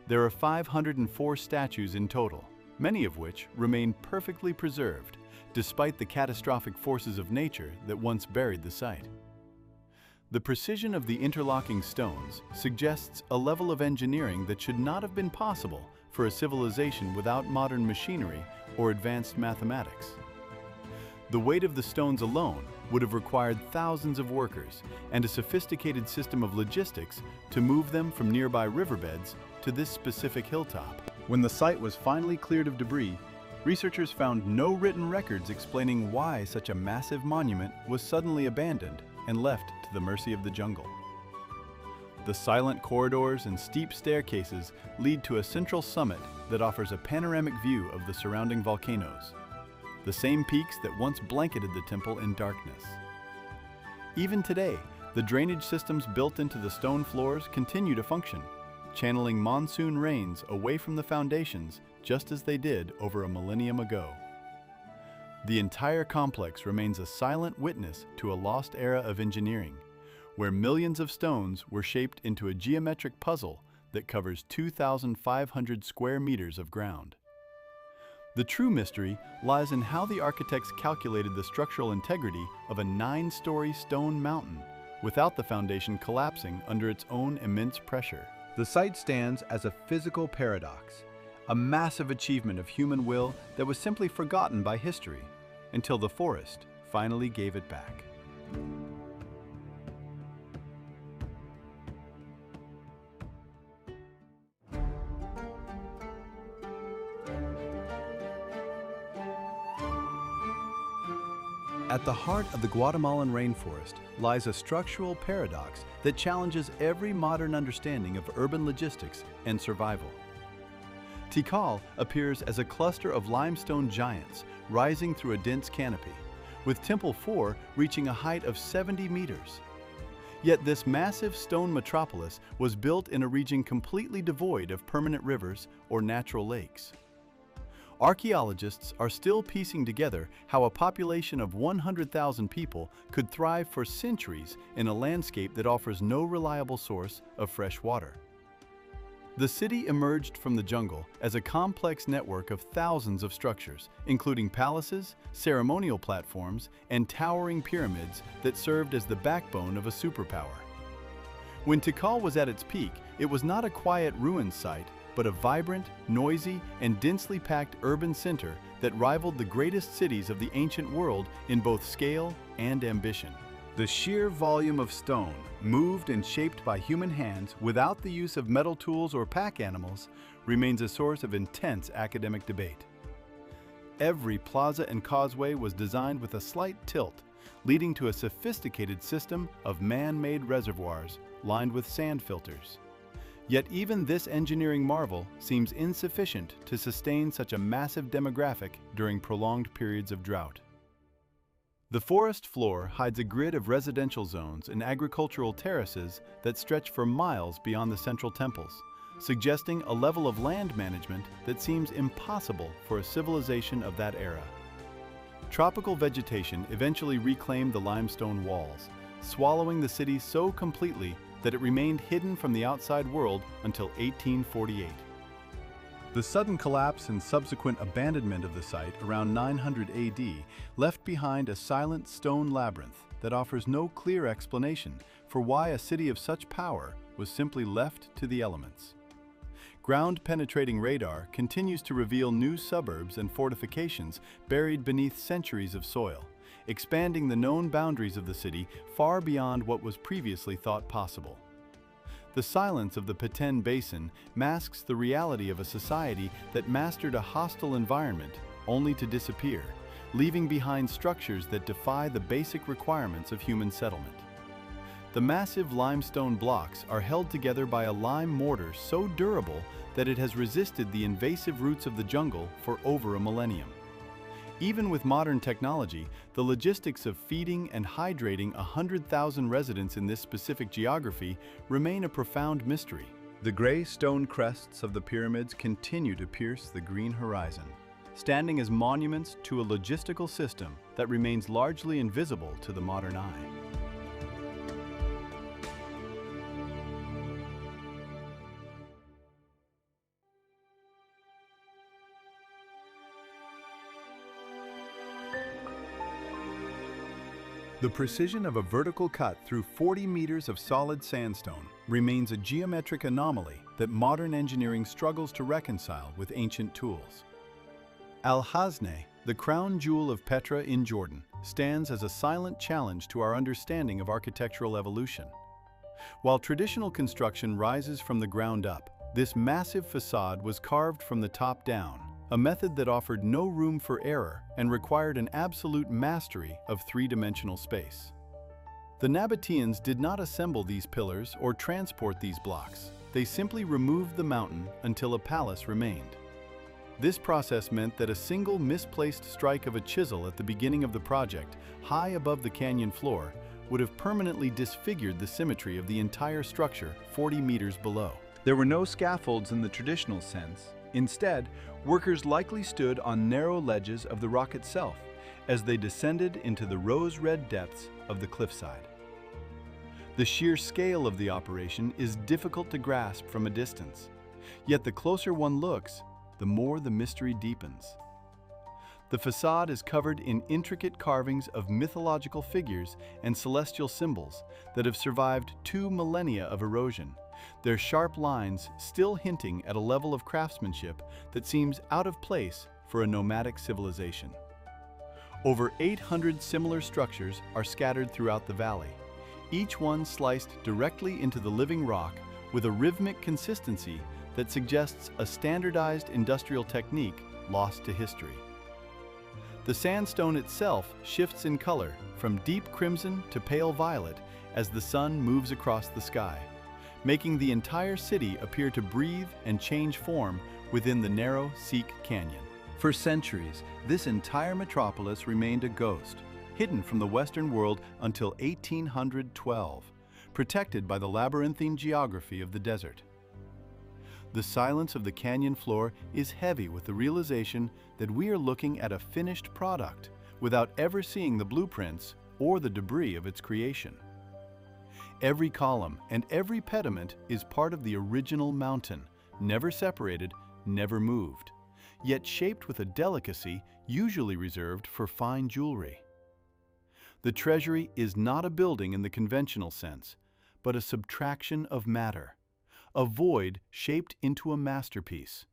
There are 504 statues in total, many of which remain perfectly preserved, despite the catastrophic forces of nature that once buried the site. The precision of the interlocking stones suggests a level of engineering that should not have been possible for a civilization without modern machinery or advanced mathematics. The weight of the stones alone would have required thousands of workers and a sophisticated system of logistics to move them from nearby riverbeds to this specific hilltop. When the site was finally cleared of debris, researchers found no written records explaining why such a massive monument was suddenly abandoned and left to the mercy of the jungle. The silent corridors and steep staircases lead to a central summit that offers a panoramic view of the surrounding volcanoes, the same peaks that once blanketed the temple in darkness. Even today, the drainage systems built into the stone floors continue to function, channeling monsoon rains away from the foundations just as they did over a millennium ago. The entire complex remains a silent witness to a lost era of engineering, where millions of stones were shaped into a geometric puzzle that covers 2,500 square meters of ground. The true mystery lies in how the architects calculated the structural integrity of a 9-story stone mountain without the foundation collapsing under its own immense pressure. The site stands as a physical paradox, a massive achievement of human will that was simply forgotten by history, until the forest finally gave it back. At the heart of the Guatemalan rainforest lies a structural paradox that challenges every modern understanding of urban logistics and survival. Tikal appears as a cluster of limestone giants rising through a dense canopy, with Temple 4 reaching a height of 70 meters. Yet this massive stone metropolis was built in a region completely devoid of permanent rivers or natural lakes. Archaeologists are still piecing together how a population of 100,000 people could thrive for centuries in a landscape that offers no reliable source of fresh water. The city emerged from the jungle as a complex network of thousands of structures, including palaces, ceremonial platforms, and towering pyramids that served as the backbone of a superpower. When Tikal was at its peak, it was not a quiet ruins site, but a vibrant, noisy, and densely packed urban center that rivaled the greatest cities of the ancient world in both scale and ambition. The sheer volume of stone, moved and shaped by human hands without the use of metal tools or pack animals, remains a source of intense academic debate. Every plaza and causeway was designed with a slight tilt, leading to a sophisticated system of man-made reservoirs lined with sand filters. Yet even this engineering marvel seems insufficient to sustain such a massive demographic during prolonged periods of drought. The forest floor hides a grid of residential zones and agricultural terraces that stretch for miles beyond the central temples, suggesting a level of land management that seems impossible for a civilization of that era. Tropical vegetation eventually reclaimed the limestone walls, swallowing the city so completely that it remained hidden from the outside world until 1848. The sudden collapse and subsequent abandonment of the site around 900 AD left behind a silent stone labyrinth that offers no clear explanation for why a city of such power was simply left to the elements. Ground-penetrating radar continues to reveal new suburbs and fortifications buried beneath centuries of soil, expanding the known boundaries of the city far beyond what was previously thought possible. The silence of the Petén Basin masks the reality of a society that mastered a hostile environment only to disappear, leaving behind structures that defy the basic requirements of human settlement. The massive limestone blocks are held together by a lime mortar so durable that it has resisted the invasive roots of the jungle for over a millennium. Even with modern technology, the logistics of feeding and hydrating 100,000 residents in this specific geography remain a profound mystery. The gray stone crests of the pyramids continue to pierce the green horizon, standing as monuments to a logistical system that remains largely invisible to the modern eye. The precision of a vertical cut through 40 meters of solid sandstone remains a geometric anomaly that modern engineering struggles to reconcile with ancient tools. Al-Hasne, the crown jewel of Petra in Jordan, stands as a silent challenge to our understanding of architectural evolution. While traditional construction rises from the ground up, this massive facade was carved from the top down, a method that offered no room for error and required an absolute mastery of three-dimensional space. The Nabateans did not assemble these pillars or transport these blocks. They simply removed the mountain until a palace remained. This process meant that a single misplaced strike of a chisel at the beginning of the project, high above the canyon floor, would have permanently disfigured the symmetry of the entire structure 40 meters below. There were no scaffolds in the traditional sense. Instead, workers likely stood on narrow ledges of the rock itself as they descended into the rose-red depths of the cliffside. The sheer scale of the operation is difficult to grasp from a distance, yet the closer one looks, the more the mystery deepens. The facade is covered in intricate carvings of mythological figures and celestial symbols that have survived 2 millennia of erosion, their sharp lines still hinting at a level of craftsmanship that seems out of place for a nomadic civilization. Over 800 similar structures are scattered throughout the valley, each one sliced directly into the living rock with a rhythmic consistency that suggests a standardized industrial technique lost to history. The sandstone itself shifts in color from deep crimson to pale violet as the sun moves across the sky, making the entire city appear to breathe and change form within the narrow Sikh Canyon. For centuries, this entire metropolis remained a ghost, hidden from the Western world until 1812, protected by the labyrinthine geography of the desert. The silence of the canyon floor is heavy with the realization that we are looking at a finished product without ever seeing the blueprints or the debris of its creation. Every column and every pediment is part of the original mountain, never separated, never moved, yet shaped with a delicacy usually reserved for fine jewelry. The treasury is not a building in the conventional sense, but a subtraction of matter, a void shaped into a masterpiece.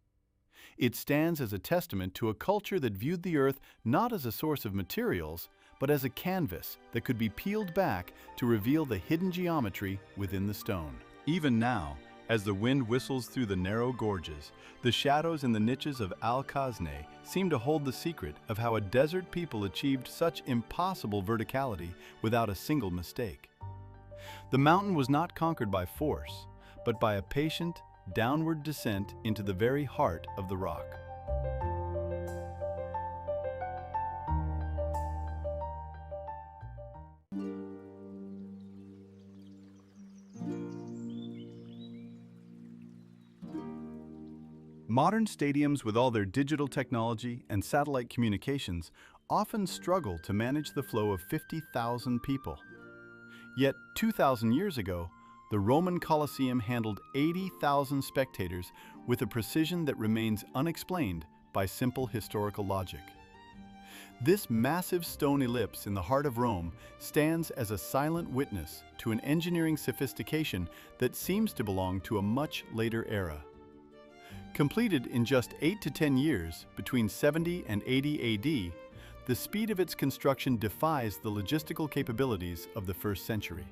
It stands as a testament to a culture that viewed the earth not as a source of materials, but as a canvas that could be peeled back to reveal the hidden geometry within the stone. Even now, as the wind whistles through the narrow gorges, the shadows in the niches of Al-Khazneh seem to hold the secret of how a desert people achieved such impossible verticality without a single mistake. The mountain was not conquered by force, but by a patient, downward descent into the very heart of the rock. Modern stadiums, with all their digital technology and satellite communications, often struggle to manage the flow of 50,000 people. Yet 2,000 years ago, the Roman Colosseum handled 80,000 spectators with a precision that remains unexplained by simple historical logic. This massive stone ellipse in the heart of Rome stands as a silent witness to an engineering sophistication that seems to belong to a much later era. Completed in just 8 to 10 years, between 70 and 80 AD, the speed of its construction defies the logistical capabilities of the first century.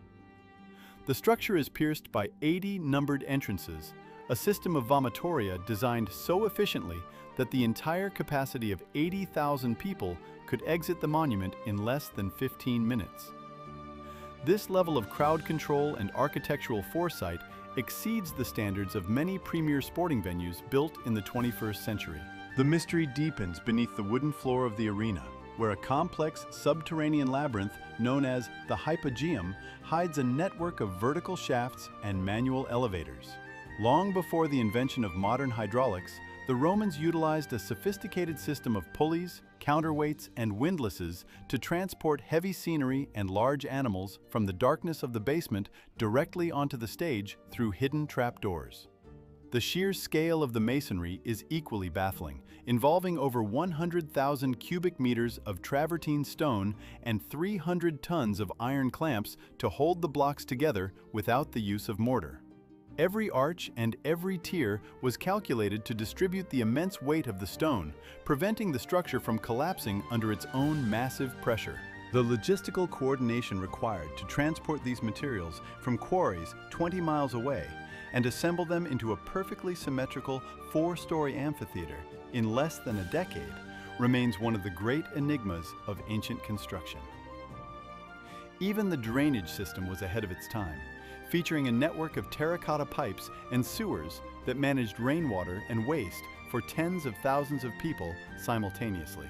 The structure is pierced by 80 numbered entrances, a system of vomitoria designed so efficiently that the entire capacity of 80,000 people could exit the monument in less than 15 minutes. This level of crowd control and architectural foresight exceeds the standards of many premier sporting venues built in the 21st century. The mystery deepens beneath the wooden floor of the arena, where a complex subterranean labyrinth known as the hypogeum hides a network of vertical shafts and manual elevators. Long before the invention of modern hydraulics, the Romans utilized a sophisticated system of pulleys, counterweights, and windlasses to transport heavy scenery and large animals from the darkness of the basement directly onto the stage through hidden trapdoors. The sheer scale of the masonry is equally baffling, involving over 100,000 cubic meters of travertine stone and 300 tons of iron clamps to hold the blocks together without the use of mortar. Every arch and every tier was calculated to distribute the immense weight of the stone, preventing the structure from collapsing under its own massive pressure. The logistical coordination required to transport these materials from quarries 20 miles away and assemble them into a perfectly symmetrical 4-story amphitheater in less than a decade remains one of the great enigmas of ancient construction. Even the drainage system was ahead of its time, featuring a network of terracotta pipes and sewers that managed rainwater and waste for tens of thousands of people simultaneously.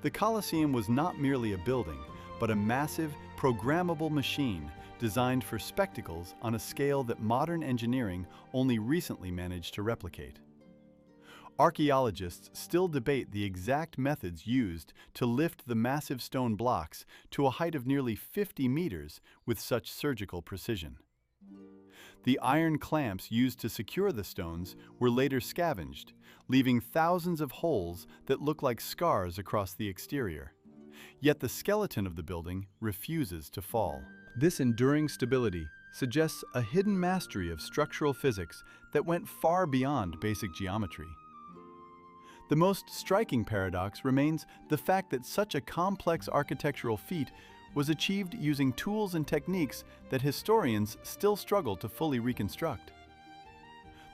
The Colosseum was not merely a building, but a massive, programmable machine designed for spectacles on a scale that modern engineering only recently managed to replicate. Archaeologists still debate the exact methods used to lift the massive stone blocks to a height of nearly 50 meters with such surgical precision. The iron clamps used to secure the stones were later scavenged, leaving thousands of holes that look like scars across the exterior. Yet the skeleton of the building refuses to fall. This enduring stability suggests a hidden mastery of structural physics that went far beyond basic geometry. The most striking paradox remains the fact that such a complex architectural feat was achieved using tools and techniques that historians still struggle to fully reconstruct.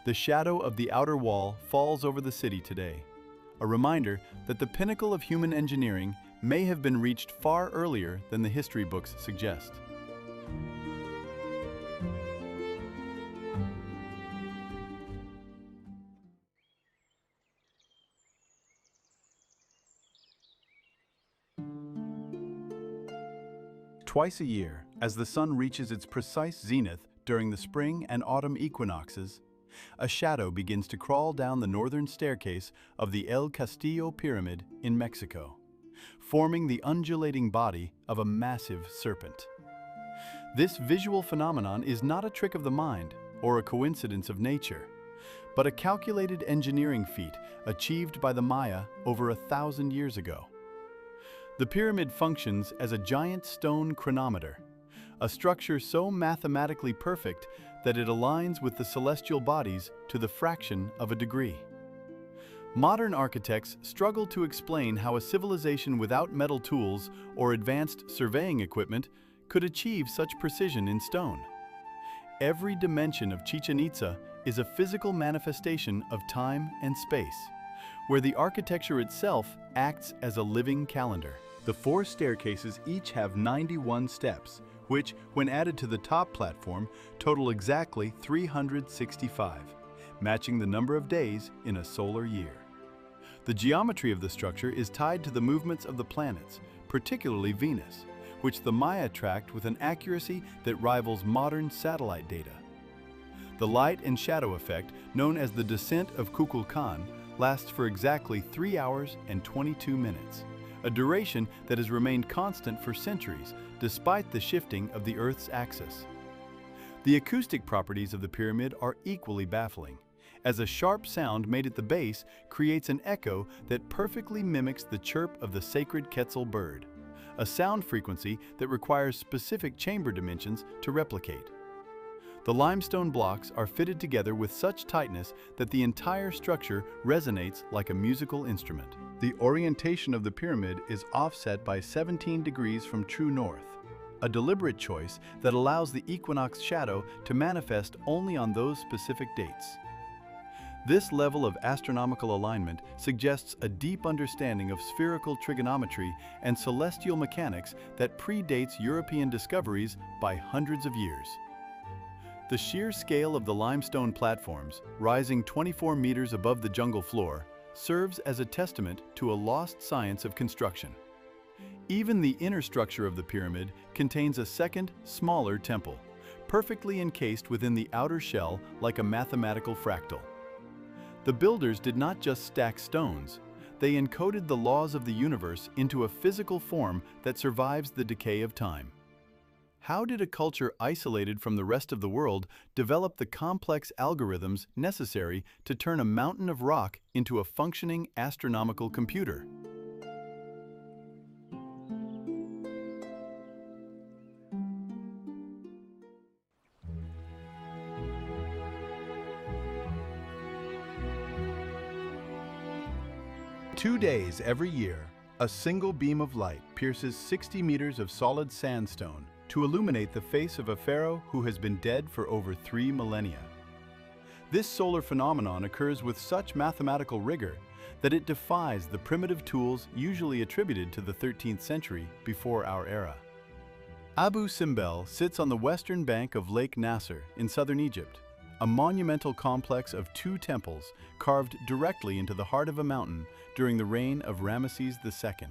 The shadow of the outer wall falls over the city today, a reminder that the pinnacle of human engineering may have been reached far earlier than the history books suggest. Twice a year, as the sun reaches its precise zenith during the spring and autumn equinoxes, a shadow begins to crawl down the northern staircase of the El Castillo Pyramid in Mexico, forming the undulating body of a massive serpent. This visual phenomenon is not a trick of the mind or a coincidence of nature, but a calculated engineering feat achieved by the Maya over 1,000 years ago. The pyramid functions as a giant stone chronometer, a structure so mathematically perfect that it aligns with the celestial bodies to the fraction of a degree. Modern architects struggle to explain how a civilization without metal tools or advanced surveying equipment could achieve such precision in stone. Every dimension of Chichen Itza is a physical manifestation of time and space, where the architecture itself acts as a living calendar. The 4 staircases each have 91 steps, which, when added to the top platform, total exactly 365, matching the number of days in a solar year. The geometry of the structure is tied to the movements of the planets, particularly Venus, which the Maya tracked with an accuracy that rivals modern satellite data. The light and shadow effect, known as the descent of Kukulkan, lasts for exactly 3 hours and 22 minutes, a duration that has remained constant for centuries despite the shifting of the Earth's axis. The acoustic properties of the pyramid are equally baffling, as a sharp sound made at the base creates an echo that perfectly mimics the chirp of the sacred Quetzal bird, a sound frequency that requires specific chamber dimensions to replicate. The limestone blocks are fitted together with such tightness that the entire structure resonates like a musical instrument. The orientation of the pyramid is offset by 17 degrees from true north, a deliberate choice that allows the equinox shadow to manifest only on those specific dates. This level of astronomical alignment suggests a deep understanding of spherical trigonometry and celestial mechanics that predates European discoveries by hundreds of years. The sheer scale of the limestone platforms, rising 24 meters above the jungle floor, serves as a testament to a lost science of construction. Even the inner structure of the pyramid contains a second, smaller temple, perfectly encased within the outer shell like a mathematical fractal. The builders did not just stack stones, they encoded the laws of the universe into a physical form that survives the decay of time. How did a culture isolated from the rest of the world develop the complex algorithms necessary to turn a mountain of rock into a functioning astronomical computer? Two days every year, a single beam of light pierces 60 meters of solid sandstone to illuminate the face of a pharaoh who has been dead for over 3 millennia. This solar phenomenon occurs with such mathematical rigor that it defies the primitive tools usually attributed to the 13th century before our era. Abu Simbel sits on the western bank of Lake Nasser in southern Egypt, a monumental complex of 2 temples carved directly into the heart of a mountain during the reign of Ramesses II.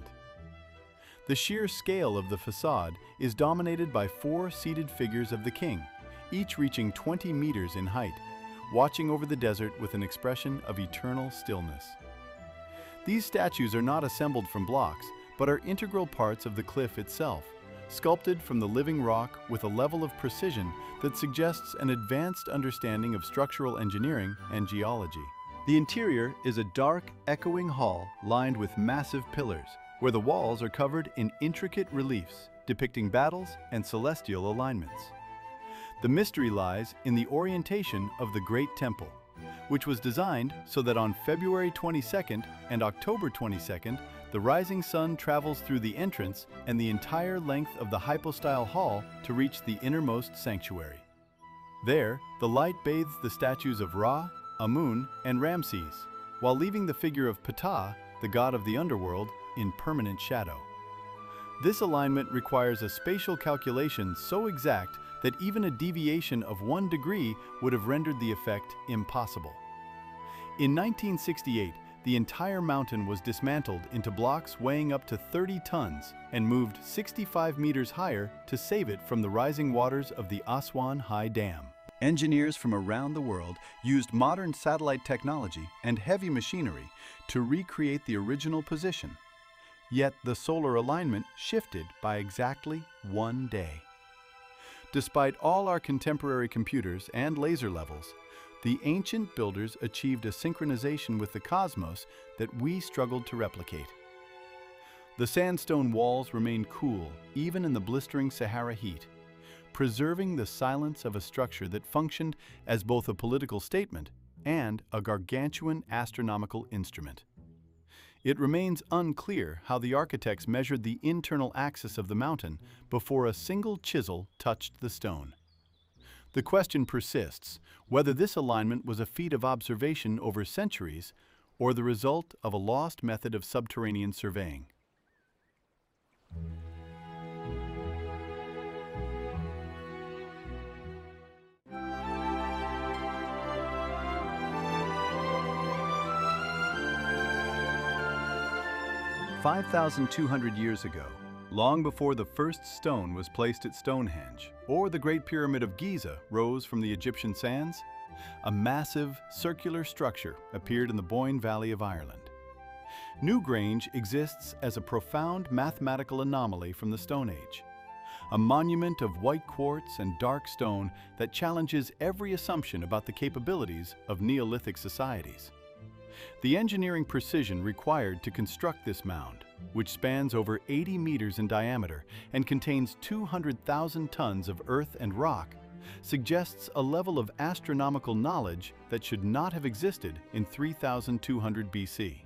The sheer scale of the facade is dominated by 4 seated figures of the king, each reaching 20 meters in height, watching over the desert with an expression of eternal stillness. These statues are not assembled from blocks, but are integral parts of the cliff itself, sculpted from the living rock with a level of precision that suggests an advanced understanding of structural engineering and geology. The interior is a dark, echoing hall lined with massive pillars, where the walls are covered in intricate reliefs depicting battles and celestial alignments. The mystery lies in the orientation of the Great Temple, which was designed so that on February 22nd and October 22nd, the rising sun travels through the entrance and the entire length of the hypostyle hall to reach the innermost sanctuary. There, the light bathes the statues of Ra, Amun, and Ramses, while leaving the figure of Ptah, the god of the underworld, in permanent shadow. This alignment requires a spatial calculation so exact that even a deviation of 1 degree would have rendered the effect impossible. In 1968, the entire mountain was dismantled into blocks weighing up to 30 tons and moved 65 meters higher to save it from the rising waters of the Aswan High Dam. Engineers from around the world used modern satellite technology and heavy machinery to recreate the original position. Yet the solar alignment shifted by exactly 1 day. Despite all our contemporary computers and laser levels, the ancient builders achieved a synchronization with the cosmos that we struggled to replicate. The sandstone walls remained cool even in the blistering Sahara heat, preserving the silence of a structure that functioned as both a political statement and a gargantuan astronomical instrument. It remains unclear how the architects measured the internal axis of the mountain before a single chisel touched the stone. The question persists whether this alignment was a feat of observation over centuries or the result of a lost method of subterranean surveying. "5,200 years ago, long before the first stone was placed at Stonehenge, or the Great Pyramid of Giza rose from the Egyptian sands, a massive, circular structure appeared in the Boyne Valley of Ireland. Newgrange exists as a profound mathematical anomaly from the Stone Age, a monument of white quartz and dark stone that challenges every assumption about the capabilities of Neolithic societies. The engineering precision required to construct this mound, which spans over 80 meters in diameter and contains 200,000 tons of earth and rock, suggests a level of astronomical knowledge that should not have existed in 3200 BC.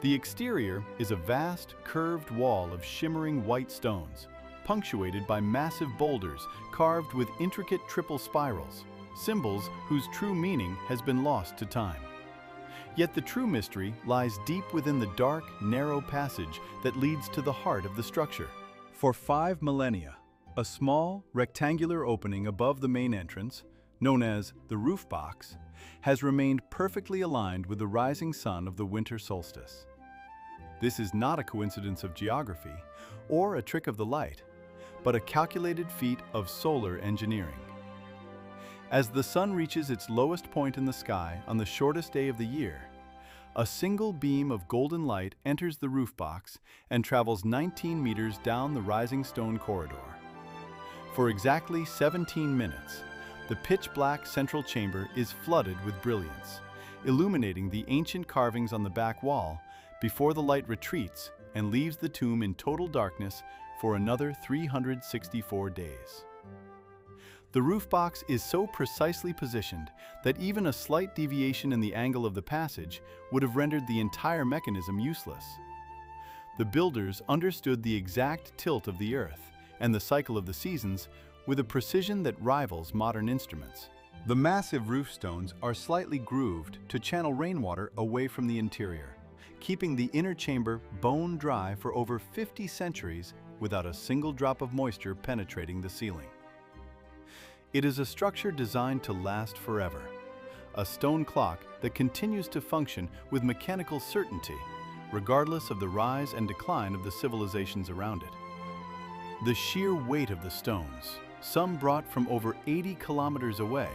The exterior is a vast, curved wall of shimmering white stones, punctuated by massive boulders carved with intricate triple spirals, symbols whose true meaning has been lost to time. Yet the true mystery lies deep within the dark, narrow passage that leads to the heart of the structure. For 5 millennia, a small, rectangular opening above the main entrance, known as the roof box, has remained perfectly aligned with the rising sun of the winter solstice. This is not a coincidence of geography or a trick of the light, but a calculated feat of solar engineering. As the sun reaches its lowest point in the sky on the shortest day of the year, a single beam of golden light enters the roof box and travels 19 meters down the rising stone corridor. For exactly 17 minutes, the pitch-black central chamber is flooded with brilliance, illuminating the ancient carvings on the back wall before the light retreats and leaves the tomb in total darkness for another 364 days. The roof box is so precisely positioned that even a slight deviation in the angle of the passage would have rendered the entire mechanism useless. The builders understood the exact tilt of the earth and the cycle of the seasons with a precision that rivals modern instruments. The massive roof stones are slightly grooved to channel rainwater away from the interior, keeping the inner chamber bone dry for over 50 centuries without a single drop of moisture penetrating the ceiling. It is a structure designed to last forever, a stone clock that continues to function with mechanical certainty, regardless of the rise and decline of the civilizations around it. The sheer weight of the stones, some brought from over 80 kilometers away,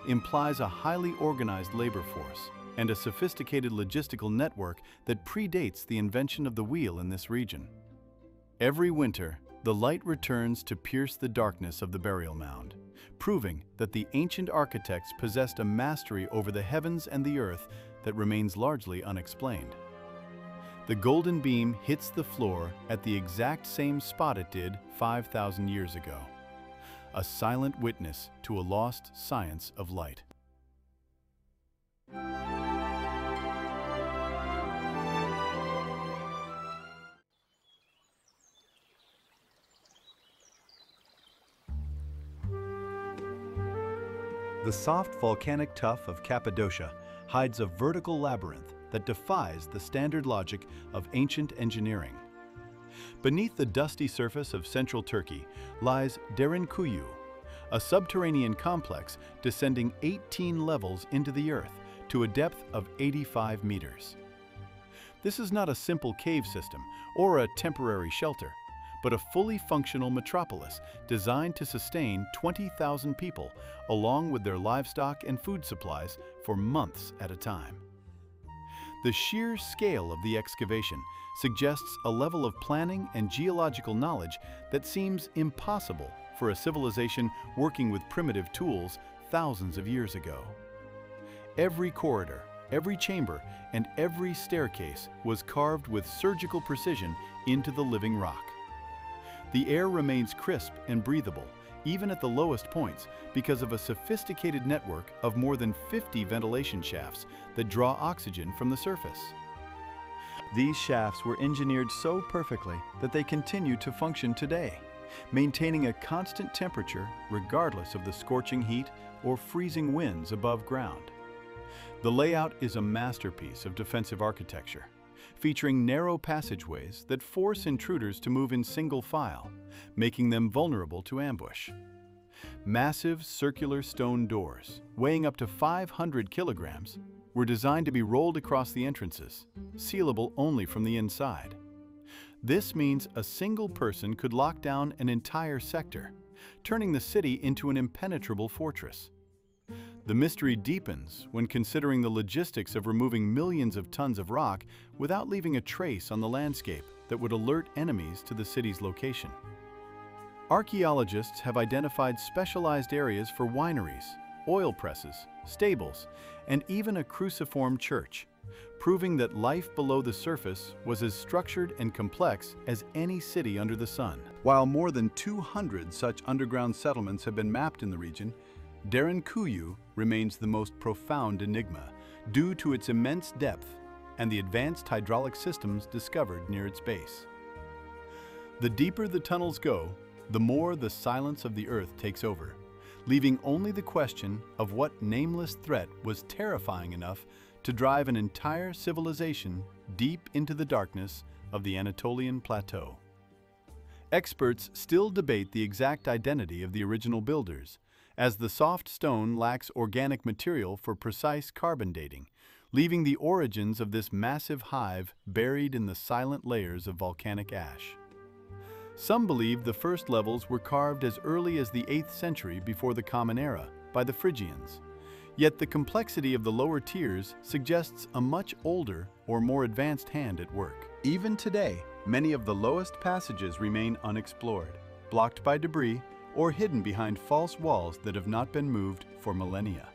implies a highly organized labor force and a sophisticated logistical network that predates the invention of the wheel in this region. Every winter, the light returns to pierce the darkness of the burial mound, proving that the ancient architects possessed a mastery over the heavens and the earth that remains largely unexplained. The golden beam hits the floor at the exact same spot it did 5,000 years ago, a silent witness to a lost science of light. The soft volcanic tuff of Cappadocia hides a vertical labyrinth that defies the standard logic of ancient engineering. Beneath the dusty surface of central Turkey lies Derinkuyu, a subterranean complex descending 18 levels into the earth to a depth of 85 meters. This is not a simple cave system or a temporary shelter, but a fully functional metropolis designed to sustain 20,000 people along with their livestock and food supplies for months at a time. The sheer scale of the excavation suggests a level of planning and geological knowledge that seems impossible for a civilization working with primitive tools thousands of years ago. Every corridor, every chamber, and every staircase was carved with surgical precision into the living rock. The air remains crisp and breathable, even at the lowest points, because of a sophisticated network of more than 50 ventilation shafts that draw oxygen from the surface. These shafts were engineered so perfectly that they continue to function today, maintaining a constant temperature regardless of the scorching heat or freezing winds above ground. The layout is a masterpiece of defensive architecture, featuring narrow passageways that force intruders to move in single file, making them vulnerable to ambush. Massive circular stone doors, weighing up to 500 kilograms, were designed to be rolled across the entrances, sealable only from the inside. This means a single person could lock down an entire sector, turning the city into an impenetrable fortress. The mystery deepens when considering the logistics of removing millions of tons of rock without leaving a trace on the landscape that would alert enemies to the city's location. Archaeologists have identified specialized areas for wineries, oil presses, stables, and even a cruciform church, proving that life below the surface was as structured and complex as any city under the sun. While more than 200 such underground settlements have been mapped in the region, Derinkuyu remains the most profound enigma due to its immense depth and the advanced hydraulic systems discovered near its base. The deeper the tunnels go, the more the silence of the earth takes over, leaving only the question of what nameless threat was terrifying enough to drive an entire civilization deep into the darkness of the Anatolian plateau. Experts still debate the exact identity of the original builders, as the soft stone lacks organic material for precise carbon dating, leaving the origins of this massive hive buried in the silent layers of volcanic ash. Some believe the first levels were carved as early as the 8th century before the Common Era by the Phrygians, yet the complexity of the lower tiers suggests a much older or more advanced hand at work. Even today, many of the lowest passages remain unexplored, blocked by debris, or hidden behind false walls that have not been moved for millennia.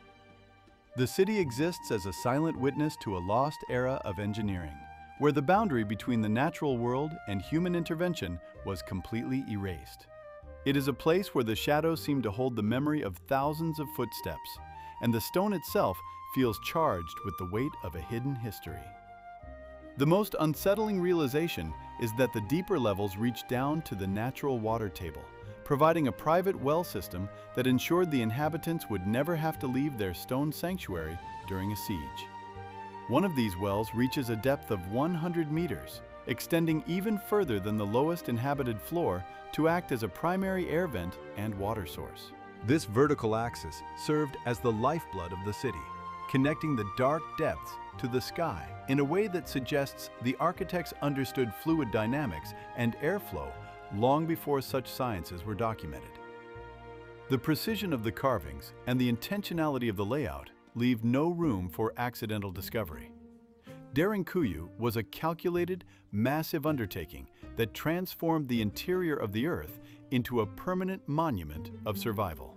The city exists as a silent witness to a lost era of engineering, where the boundary between the natural world and human intervention was completely erased. It is a place where the shadows seem to hold the memory of thousands of footsteps, and the stone itself feels charged with the weight of a hidden history. The most unsettling realization is that the deeper levels reach down to the natural water table, providing a private well system that ensured the inhabitants would never have to leave their stone sanctuary during a siege. One of these wells reaches a depth of 100 meters, extending even further than the lowest inhabited floor to act as a primary air vent and water source. This vertical axis served as the lifeblood of the city, connecting the dark depths to the sky in a way that suggests the architects understood fluid dynamics and airflow long before such sciences were documented. The precision of the carvings and the intentionality of the layout leave no room for accidental discovery. Derinkuyu was a calculated, massive undertaking that transformed the interior of the Earth into a permanent monument of survival.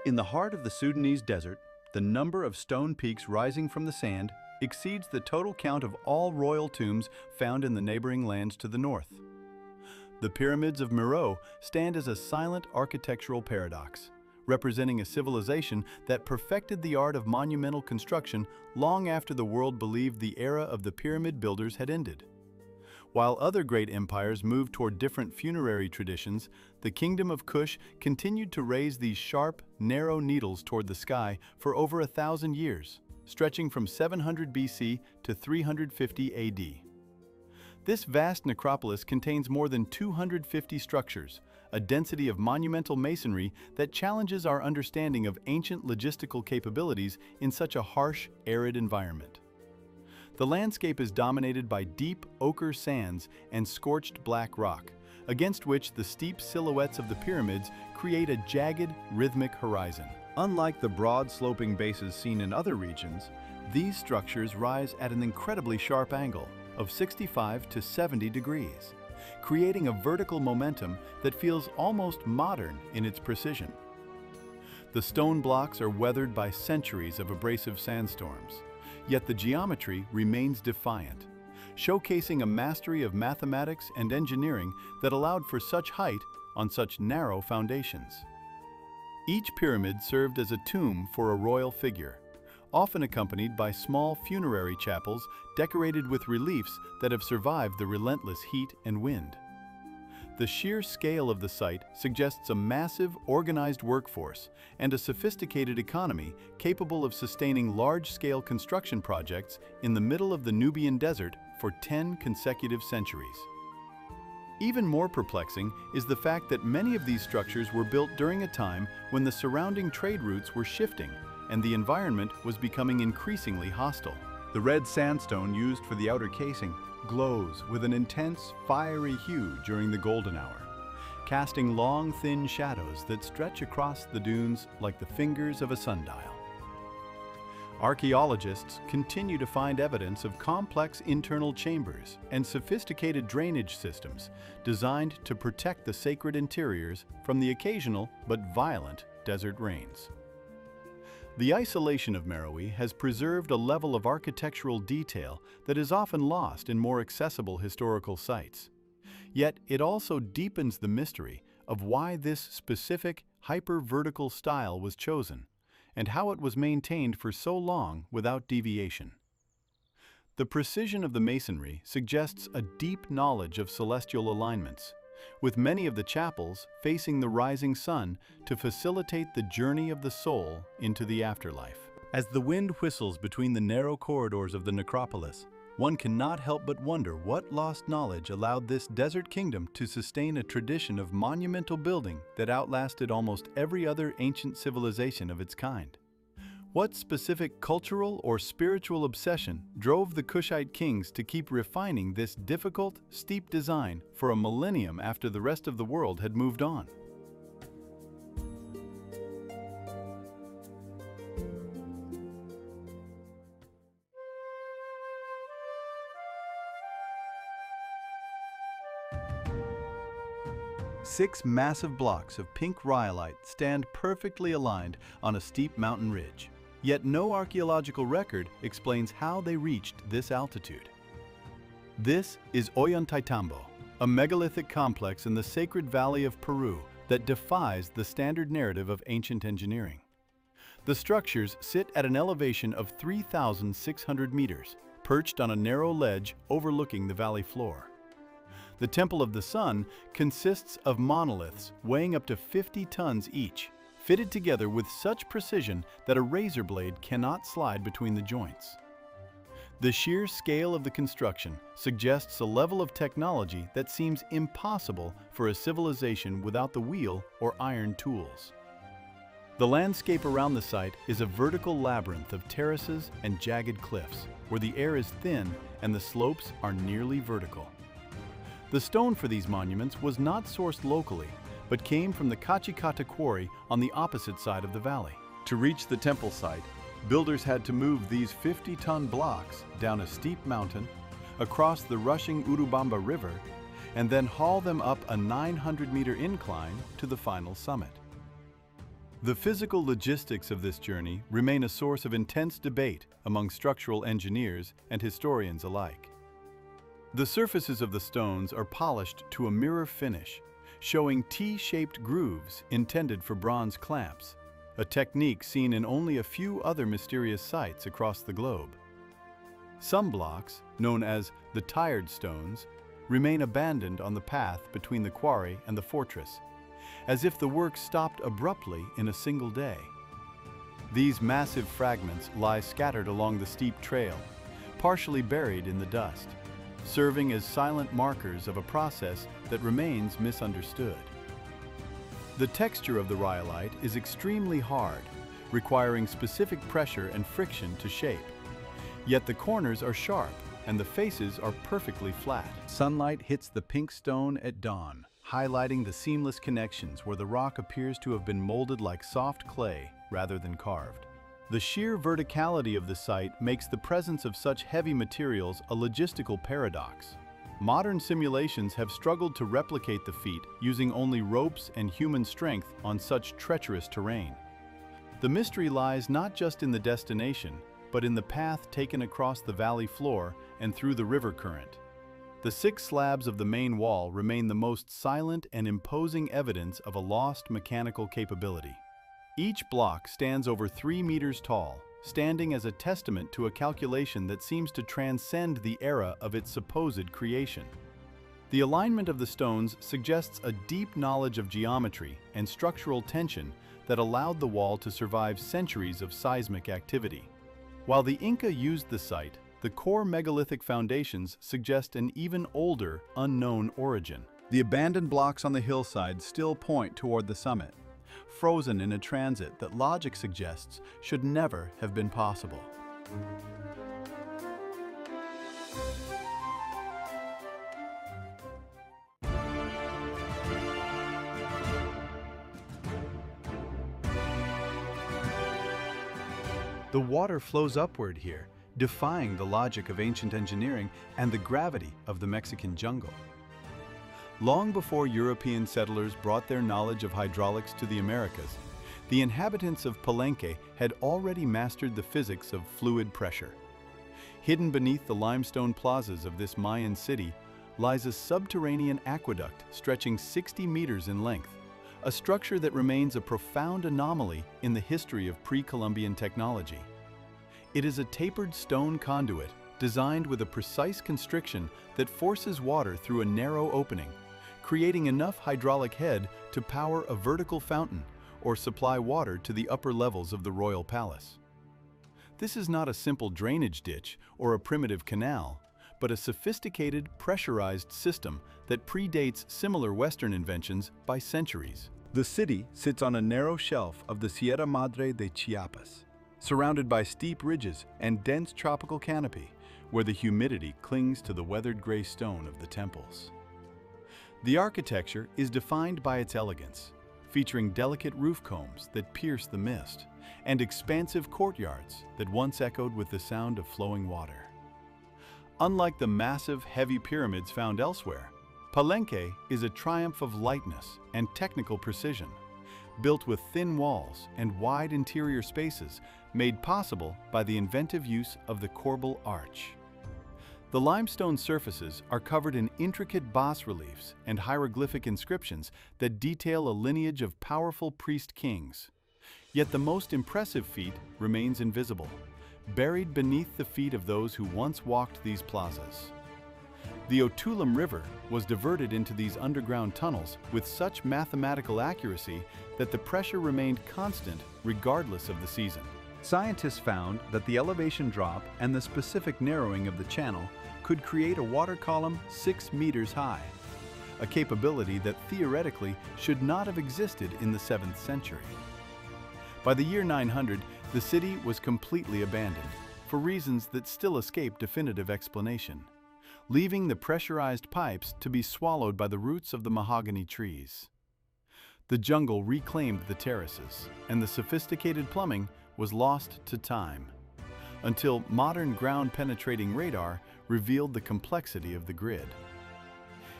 In the heart of the Sudanese desert, the number of stone peaks rising from the sand exceeds the total count of all royal tombs found in the neighboring lands to the north. The pyramids of Meroë stand as a silent architectural paradox, representing a civilization that perfected the art of monumental construction long after the world believed the era of the pyramid builders had ended. While other great empires moved toward different funerary traditions, the Kingdom of Kush continued to raise these sharp, narrow needles toward the sky for over 1,000 years, stretching from 700 BC to 350 AD. This vast necropolis contains more than 250 structures, a density of monumental masonry that challenges our understanding of ancient logistical capabilities in such a harsh, arid environment. The landscape is dominated by deep ochre sands and scorched black rock, against which the steep silhouettes of the pyramids create a jagged, rhythmic horizon. Unlike the broad sloping bases seen in other regions, these structures rise at an incredibly sharp angle of 65 to 70 degrees, creating a vertical momentum that feels almost modern in its precision. The stone blocks are weathered by centuries of abrasive sandstorms, yet the geometry remains defiant, showcasing a mastery of mathematics and engineering that allowed for such height on such narrow foundations. Each pyramid served as a tomb for a royal figure, often accompanied by small funerary chapels decorated with reliefs that have survived the relentless heat and wind. The sheer scale of the site suggests a massive, organized workforce and a sophisticated economy capable of sustaining large-scale construction projects in the middle of the Nubian desert for 10 consecutive centuries. Even more perplexing is the fact that many of these structures were built during a time when the surrounding trade routes were shifting and the environment was becoming increasingly hostile. The red sandstone used for the outer casing glows with an intense, fiery hue during the golden hour, casting long, thin shadows that stretch across the dunes like the fingers of a sundial. Archaeologists continue to find evidence of complex internal chambers and sophisticated drainage systems designed to protect the sacred interiors from the occasional but violent desert rains. The isolation of Meroë has preserved a level of architectural detail that is often lost in more accessible historical sites. Yet it also deepens the mystery of why this specific hyper-vertical style was chosen and how it was maintained for so long without deviation. The precision of the masonry suggests a deep knowledge of celestial alignments, with many of the chapels facing the rising sun to facilitate the journey of the soul into the afterlife. As the wind whistles between the narrow corridors of the necropolis, one cannot help but wonder what lost knowledge allowed this desert kingdom to sustain a tradition of monumental building that outlasted almost every other ancient civilization of its kind. What specific cultural or spiritual obsession drove the Kushite kings to keep refining this difficult, steep design for a millennium after the rest of the world had moved on? Six massive blocks of pink rhyolite stand perfectly aligned on a steep mountain ridge. Yet no archaeological record explains how they reached this altitude. This is Ollantaytambo, a megalithic complex in the sacred valley of Peru that defies the standard narrative of ancient engineering. The structures sit at an elevation of 3,600 meters, perched on a narrow ledge overlooking the valley floor. The Temple of the Sun consists of monoliths weighing up to 50 tons each, fitted together with such precision that a razor blade cannot slide between the joints. The sheer scale of the construction suggests a level of technology that seems impossible for a civilization without the wheel or iron tools. The landscape around the site is a vertical labyrinth of terraces and jagged cliffs, where the air is thin and the slopes are nearly vertical. The stone for these monuments was not sourced locally, but came from the Kachikata quarry on the opposite side of the valley. To reach the temple site, builders had to move these 50-ton blocks down a steep mountain, across the rushing Urubamba River, and then haul them up a 900-meter incline to the final summit. The physical logistics of this journey remain a source of intense debate among structural engineers and historians alike. The surfaces of the stones are polished to a mirror finish, showing T-shaped grooves intended for bronze clamps, a technique seen in only a few other mysterious sites across the globe. Some blocks, known as the tired stones, remain abandoned on the path between the quarry and the fortress, as if the work stopped abruptly in a single day. These massive fragments lie scattered along the steep trail, partially buried in the dust, serving as silent markers of a process that remains misunderstood. The texture of the rhyolite is extremely hard, requiring specific pressure and friction to shape. Yet the corners are sharp and the faces are perfectly flat. Sunlight hits the pink stone at dawn, highlighting the seamless connections where the rock appears to have been molded like soft clay rather than carved. The sheer verticality of the site makes the presence of such heavy materials a logistical paradox. Modern simulations have struggled to replicate the feat using only ropes and human strength on such treacherous terrain. The mystery lies not just in the destination, but in the path taken across the valley floor and through the river current. The 6 slabs of the main wall remain the most silent and imposing evidence of a lost mechanical capability. Each block stands over 3 meters tall, standing as a testament to a calculation that seems to transcend the era of its supposed creation. The alignment of the stones suggests a deep knowledge of geometry and structural tension that allowed the wall to survive centuries of seismic activity. While the Inca used the site, the core megalithic foundations suggest an even older, unknown origin. The abandoned blocks on the hillside still point toward the summit, frozen in a transit that logic suggests should never have been possible. The water flows upward here, defying the logic of ancient engineering and the gravity of the Mexican jungle. Long before European settlers brought their knowledge of hydraulics to the Americas, the inhabitants of Palenque had already mastered the physics of fluid pressure. Hidden beneath the limestone plazas of this Mayan city lies a subterranean aqueduct stretching 60 meters in length, a structure that remains a profound anomaly in the history of pre-Columbian technology. It is a tapered stone conduit designed with a precise constriction that forces water through a narrow opening, creating enough hydraulic head to power a vertical fountain or supply water to the upper levels of the royal palace. This is not a simple drainage ditch or a primitive canal, but a sophisticated, pressurized system that predates similar Western inventions by centuries. The city sits on a narrow shelf of the Sierra Madre de Chiapas, surrounded by steep ridges and dense tropical canopy, where the humidity clings to the weathered gray stone of the temples. The architecture is defined by its elegance, featuring delicate roof combs that pierce the mist, and expansive courtyards that once echoed with the sound of flowing water. Unlike the massive, heavy pyramids found elsewhere, Palenque is a triumph of lightness and technical precision, built with thin walls and wide interior spaces made possible by the inventive use of the corbel arch. The limestone surfaces are covered in intricate bas-reliefs and hieroglyphic inscriptions that detail a lineage of powerful priest-kings. Yet the most impressive feat remains invisible, buried beneath the feet of those who once walked these plazas. The Otulam River was diverted into these underground tunnels with such mathematical accuracy that the pressure remained constant regardless of the season. Scientists found that the elevation drop and the specific narrowing of the channel could create a water column 6 meters high, a capability that theoretically should not have existed in the 7th century. By the year 900, the city was completely abandoned, for reasons that still escape definitive explanation, leaving the pressurized pipes to be swallowed by the roots of the mahogany trees. The jungle reclaimed the terraces, and the sophisticated plumbing was lost to time, until modern ground-penetrating radar revealed the complexity of the grid.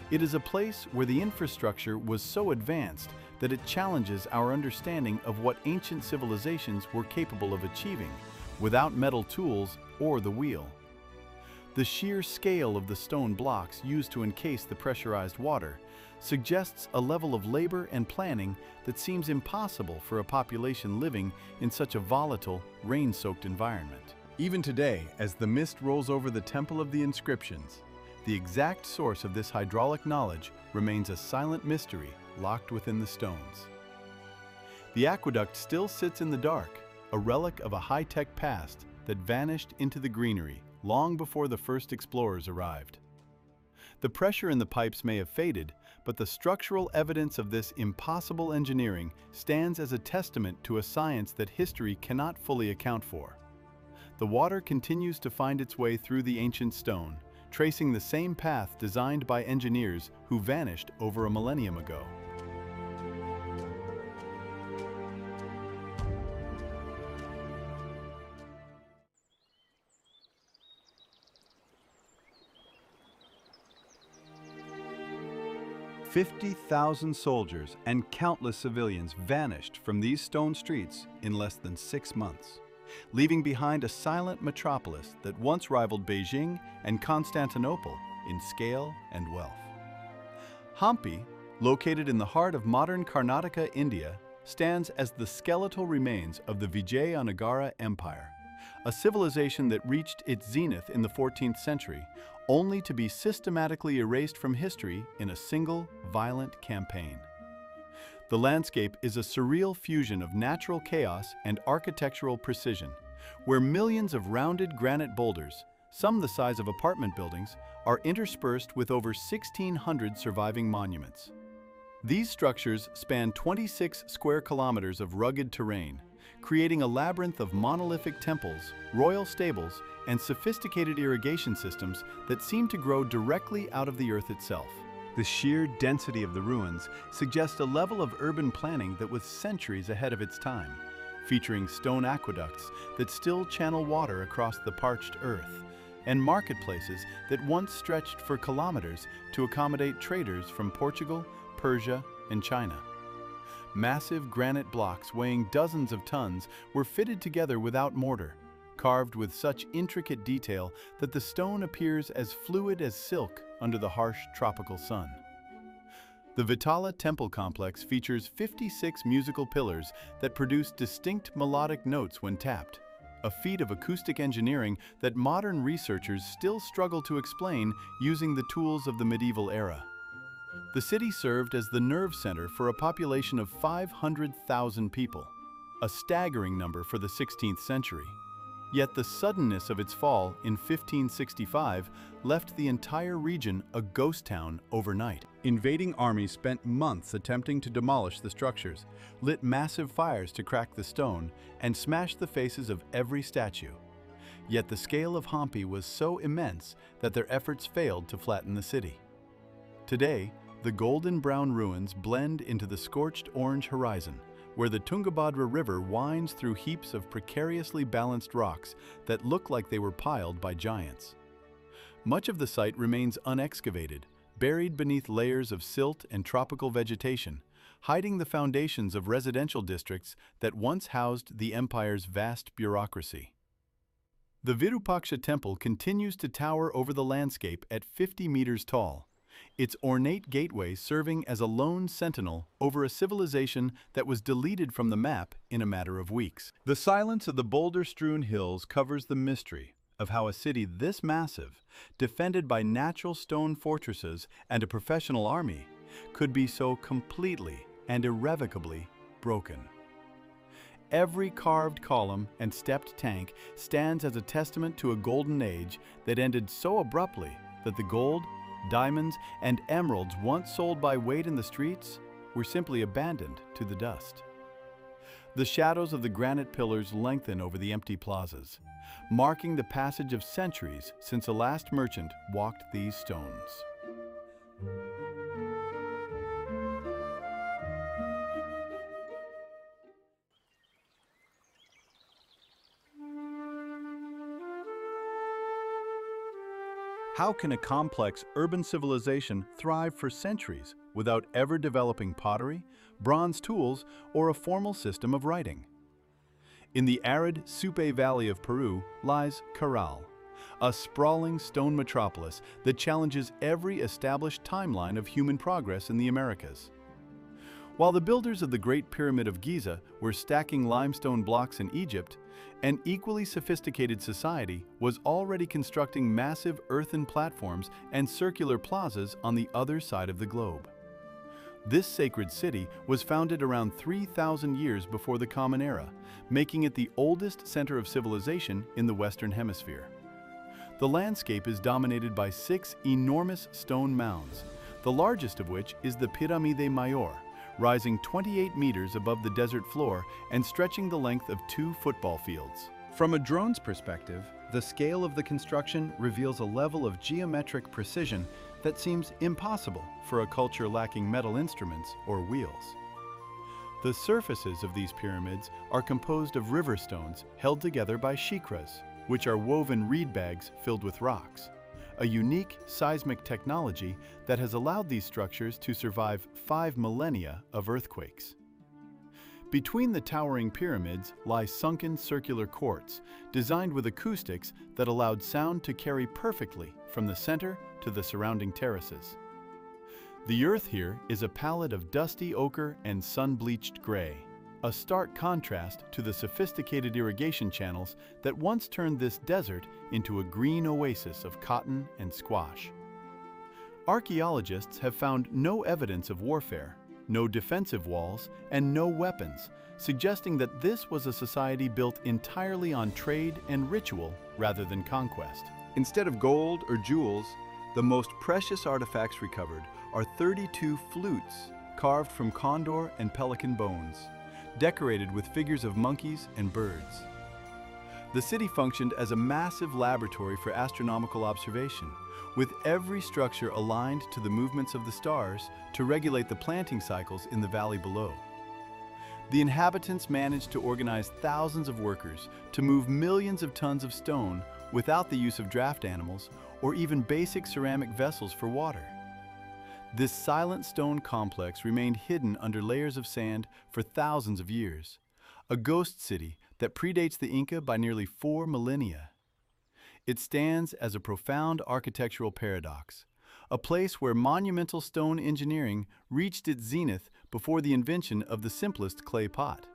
It is a place where the infrastructure was so advanced that it challenges our understanding of what ancient civilizations were capable of achieving without metal tools or the wheel. The sheer scale of the stone blocks used to encase the pressurized water suggests a level of labor and planning that seems impossible for a population living in such a volatile, rain-soaked environment. Even today, as the mist rolls over the Temple of the Inscriptions, the exact source of this hydraulic knowledge remains a silent mystery locked within the stones. The aqueduct still sits in the dark, a relic of a high-tech past that vanished into the greenery long before the first explorers arrived. The pressure in the pipes may have faded, but the structural evidence of this impossible engineering stands as a testament to a science that history cannot fully account for. The water continues to find its way through the ancient stone, tracing the same path designed by engineers who vanished over a millennium ago. "50,000 soldiers and countless civilians vanished from these stone streets in less than 6 months, leaving behind a silent metropolis that once rivaled Beijing and Constantinople in scale and wealth. Hampi, located in the heart of modern Karnataka, India, stands as the skeletal remains of the Vijayanagara Empire, a civilization that reached its zenith in the 14th century, only to be systematically erased from history in a single, violent campaign. The landscape is a surreal fusion of natural chaos and architectural precision, where millions of rounded granite boulders, some the size of apartment buildings, are interspersed with over 1,600 surviving monuments. These structures span 26 square kilometers of rugged terrain, creating a labyrinth of monolithic temples, royal stables, and sophisticated irrigation systems that seem to grow directly out of the earth itself. The sheer density of the ruins suggests a level of urban planning that was centuries ahead of its time, featuring stone aqueducts that still channel water across the parched earth, and marketplaces that once stretched for kilometers to accommodate traders from Portugal, Persia, and China. Massive granite blocks weighing dozens of tons were fitted together without mortar, carved with such intricate detail that the stone appears as fluid as silk under the harsh tropical sun. The Vitala temple complex features 56 musical pillars that produce distinct melodic notes when tapped, a feat of acoustic engineering that modern researchers still struggle to explain using the tools of the medieval era. The city served as the nerve center for a population of 500,000 people, a staggering number for the 16th century. Yet the suddenness of its fall in 1565 left the entire region a ghost town overnight. Invading armies spent months attempting to demolish the structures, lit massive fires to crack the stone, and smashed the faces of every statue. Yet the scale of Hampi was so immense that their efforts failed to flatten the city. Today, the golden brown ruins blend into the scorched orange horizon, where the Tungabhadra River winds through heaps of precariously balanced rocks that look like they were piled by giants. Much of the site remains unexcavated, buried beneath layers of silt and tropical vegetation, hiding the foundations of residential districts that once housed the empire's vast bureaucracy. The Virupaksha temple continues to tower over the landscape at 50 meters tall, its ornate gateway serving as a lone sentinel over a civilization that was deleted from the map in a matter of weeks. The silence of the boulder-strewn hills covers the mystery of how a city this massive, defended by natural stone fortresses and a professional army, could be so completely and irrevocably broken. Every carved column and stepped tank stands as a testament to a golden age that ended so abruptly that the gold, diamonds, and emeralds once sold by weight in the streets were simply abandoned to the dust. The shadows of the granite pillars lengthen over the empty plazas, marking the passage of centuries since a last merchant walked these stones. How can a complex urban civilization thrive for centuries without ever developing pottery, bronze tools, or a formal system of writing? In the arid Supe Valley of Peru lies Caral, a sprawling stone metropolis that challenges every established timeline of human progress in the Americas. While the builders of the Great Pyramid of Giza were stacking limestone blocks in Egypt, an equally sophisticated society was already constructing massive earthen platforms and circular plazas on the other side of the globe. This sacred city was founded around 3,000 years before the Common Era, making it the oldest center of civilization in the Western Hemisphere. The landscape is dominated by 6 enormous stone mounds, the largest of which is the Pirámide Mayor, rising 28 meters above the desert floor and stretching the length of 2 football fields. From a drone's perspective, the scale of the construction reveals a level of geometric precision that seems impossible for a culture lacking metal instruments or wheels. The surfaces of these pyramids are composed of river stones held together by shikras, which are woven reed bags filled with rocks, a unique seismic technology that has allowed these structures to survive 5 millennia of earthquakes. Between the towering pyramids lie sunken circular courts, designed with acoustics that allowed sound to carry perfectly from the center to the surrounding terraces. The earth here is a palette of dusty ochre and sun-bleached gray, a stark contrast to the sophisticated irrigation channels that once turned this desert into a green oasis of cotton and squash. Archaeologists have found no evidence of warfare, no defensive walls, and no weapons, suggesting that this was a society built entirely on trade and ritual rather than conquest. Instead of gold or jewels, the most precious artifacts recovered are 32 flutes carved from condor and pelican bones, decorated with figures of monkeys and birds. The city functioned as a massive laboratory for astronomical observation, with every structure aligned to the movements of the stars to regulate the planting cycles in the valley below. The inhabitants managed to organize thousands of workers to move millions of tons of stone without the use of draft animals or even basic ceramic vessels for water. This silent stone complex remained hidden under layers of sand for thousands of years, a ghost city that predates the Inca by nearly 4 millennia. It stands as a profound architectural paradox, a place where monumental stone engineering reached its zenith before the invention of the simplest clay pot.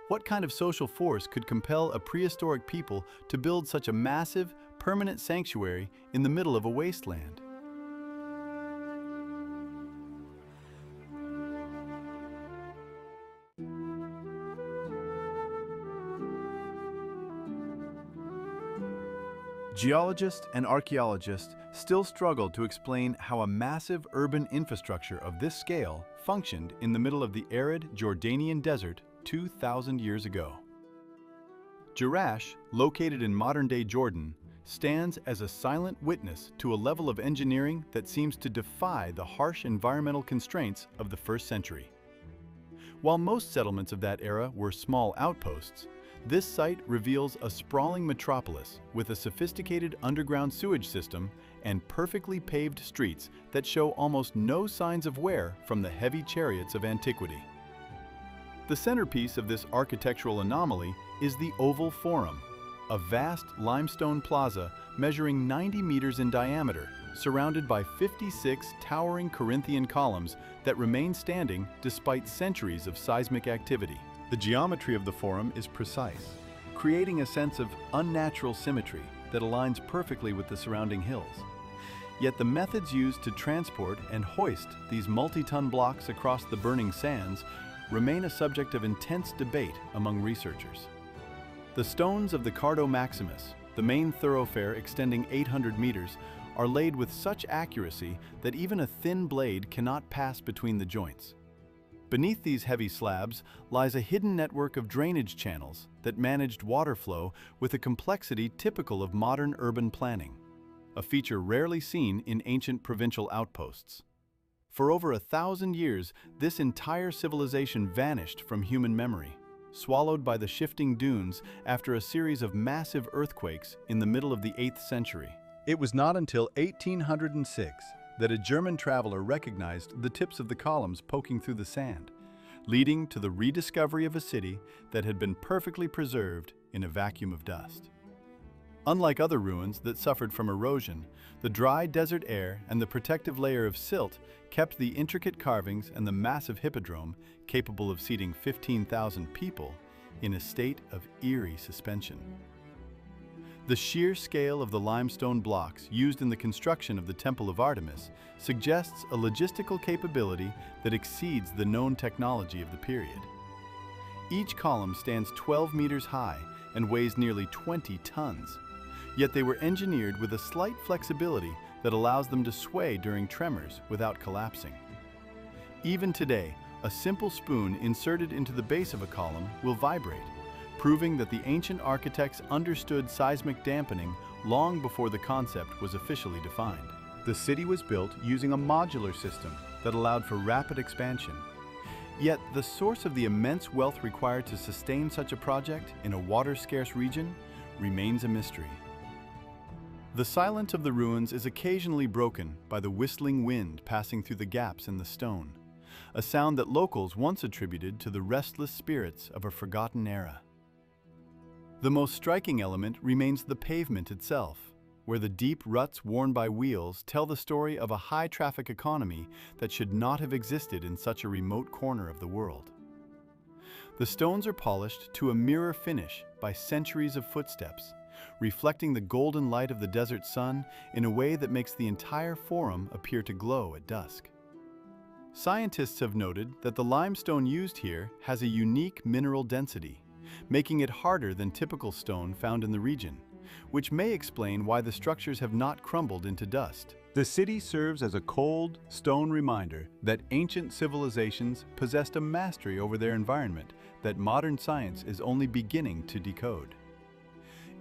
What kind of social force could compel a prehistoric people to build such a massive, permanent sanctuary in the middle of a wasteland? Geologists and archaeologists still struggle to explain how a massive urban infrastructure of this scale functioned in the middle of the arid Jordanian desert 2,000 years ago. Jerash, located in modern-day Jordan, stands as a silent witness to a level of engineering that seems to defy the harsh environmental constraints of the 1st century. While most settlements of that era were small outposts, this site reveals a sprawling metropolis with a sophisticated underground sewage system and perfectly paved streets that show almost no signs of wear from the heavy chariots of antiquity. The centerpiece of this architectural anomaly is the Oval Forum, a vast limestone plaza measuring 90 meters in diameter, surrounded by 56 towering Corinthian columns that remain standing despite centuries of seismic activity. The geometry of the forum is precise, creating a sense of unnatural symmetry that aligns perfectly with the surrounding hills. Yet the methods used to transport and hoist these multi-ton blocks across the burning sands remain a subject of intense debate among researchers. The stones of the Cardo Maximus, the main thoroughfare extending 800 meters, are laid with such accuracy that even a thin blade cannot pass between the joints. Beneath these heavy slabs lies a hidden network of drainage channels that managed water flow with a complexity typical of modern urban planning, a feature rarely seen in ancient provincial outposts. For over 1,000 years, this entire civilization vanished from human memory, swallowed by the shifting dunes after a series of massive earthquakes in the middle of the 8th century. It was not until 1806 that a German traveler recognized the tips of the columns poking through the sand, leading to the rediscovery of a city that had been perfectly preserved in a vacuum of dust. Unlike other ruins that suffered from erosion, the dry desert air and the protective layer of silt kept the intricate carvings and the massive hippodrome, capable of seating 15,000 people, in a state of eerie suspension. The sheer scale of the limestone blocks used in the construction of the Temple of Artemis suggests a logistical capability that exceeds the known technology of the period. Each column stands 12 meters high and weighs nearly 20 tons, yet they were engineered with a slight flexibility that allows them to sway during tremors without collapsing. Even today, a simple spoon inserted into the base of a column will vibrate, proving that the ancient architects understood seismic dampening long before the concept was officially defined. The city was built using a modular system that allowed for rapid expansion. Yet the source of the immense wealth required to sustain such a project in a water-scarce region remains a mystery. The silence of the ruins is occasionally broken by the whistling wind passing through the gaps in the stone, a sound that locals once attributed to the restless spirits of a forgotten era. The most striking element remains the pavement itself, where the deep ruts worn by wheels tell the story of a high-traffic economy that should not have existed in such a remote corner of the world. The stones are polished to a mirror finish by centuries of footsteps, reflecting the golden light of the desert sun in a way that makes the entire forum appear to glow at dusk. Scientists have noted that the limestone used here has a unique mineral density, making it harder than typical stone found in the region, which may explain why the structures have not crumbled into dust. The city serves as a cold, stone reminder that ancient civilizations possessed a mastery over their environment that modern science is only beginning to decode.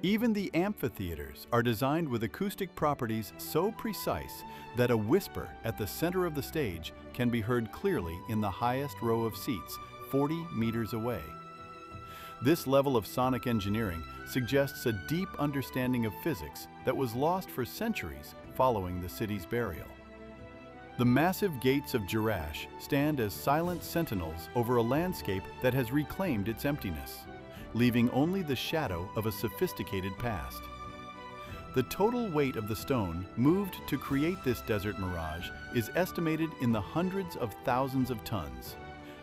Even the amphitheaters are designed with acoustic properties so precise that a whisper at the center of the stage can be heard clearly in the highest row of seats, 40 meters away. This level of sonic engineering suggests a deep understanding of physics that was lost for centuries following the city's burial. The massive gates of Jerash stand as silent sentinels over a landscape that has reclaimed its emptiness, leaving only the shadow of a sophisticated past. The total weight of the stone moved to create this desert mirage is estimated in the hundreds of thousands of tons,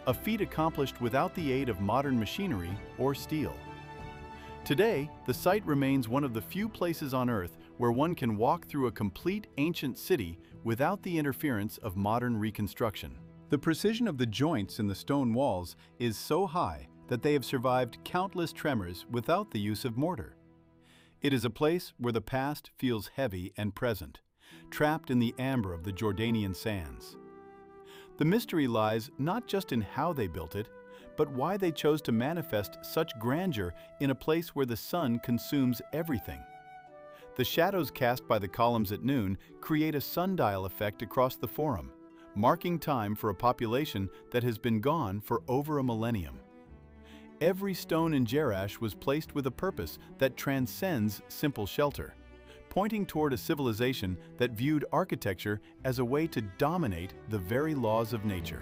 a feat accomplished without the aid of modern machinery or steel. Today, the site remains one of the few places on Earth where one can walk through a complete ancient city without the interference of modern reconstruction. The precision of the joints in the stone walls is so high that they have survived countless tremors without the use of mortar. It is a place where the past feels heavy and present, trapped in the amber of the Jordanian sands. The mystery lies not just in how they built it, but why they chose to manifest such grandeur in a place where the sun consumes everything. The shadows cast by the columns at noon create a sundial effect across the forum, marking time for a population that has been gone for over a millennium. Every stone in Jerash was placed with a purpose that transcends simple shelter, pointing toward a civilization that viewed architecture as a way to dominate the very laws of nature.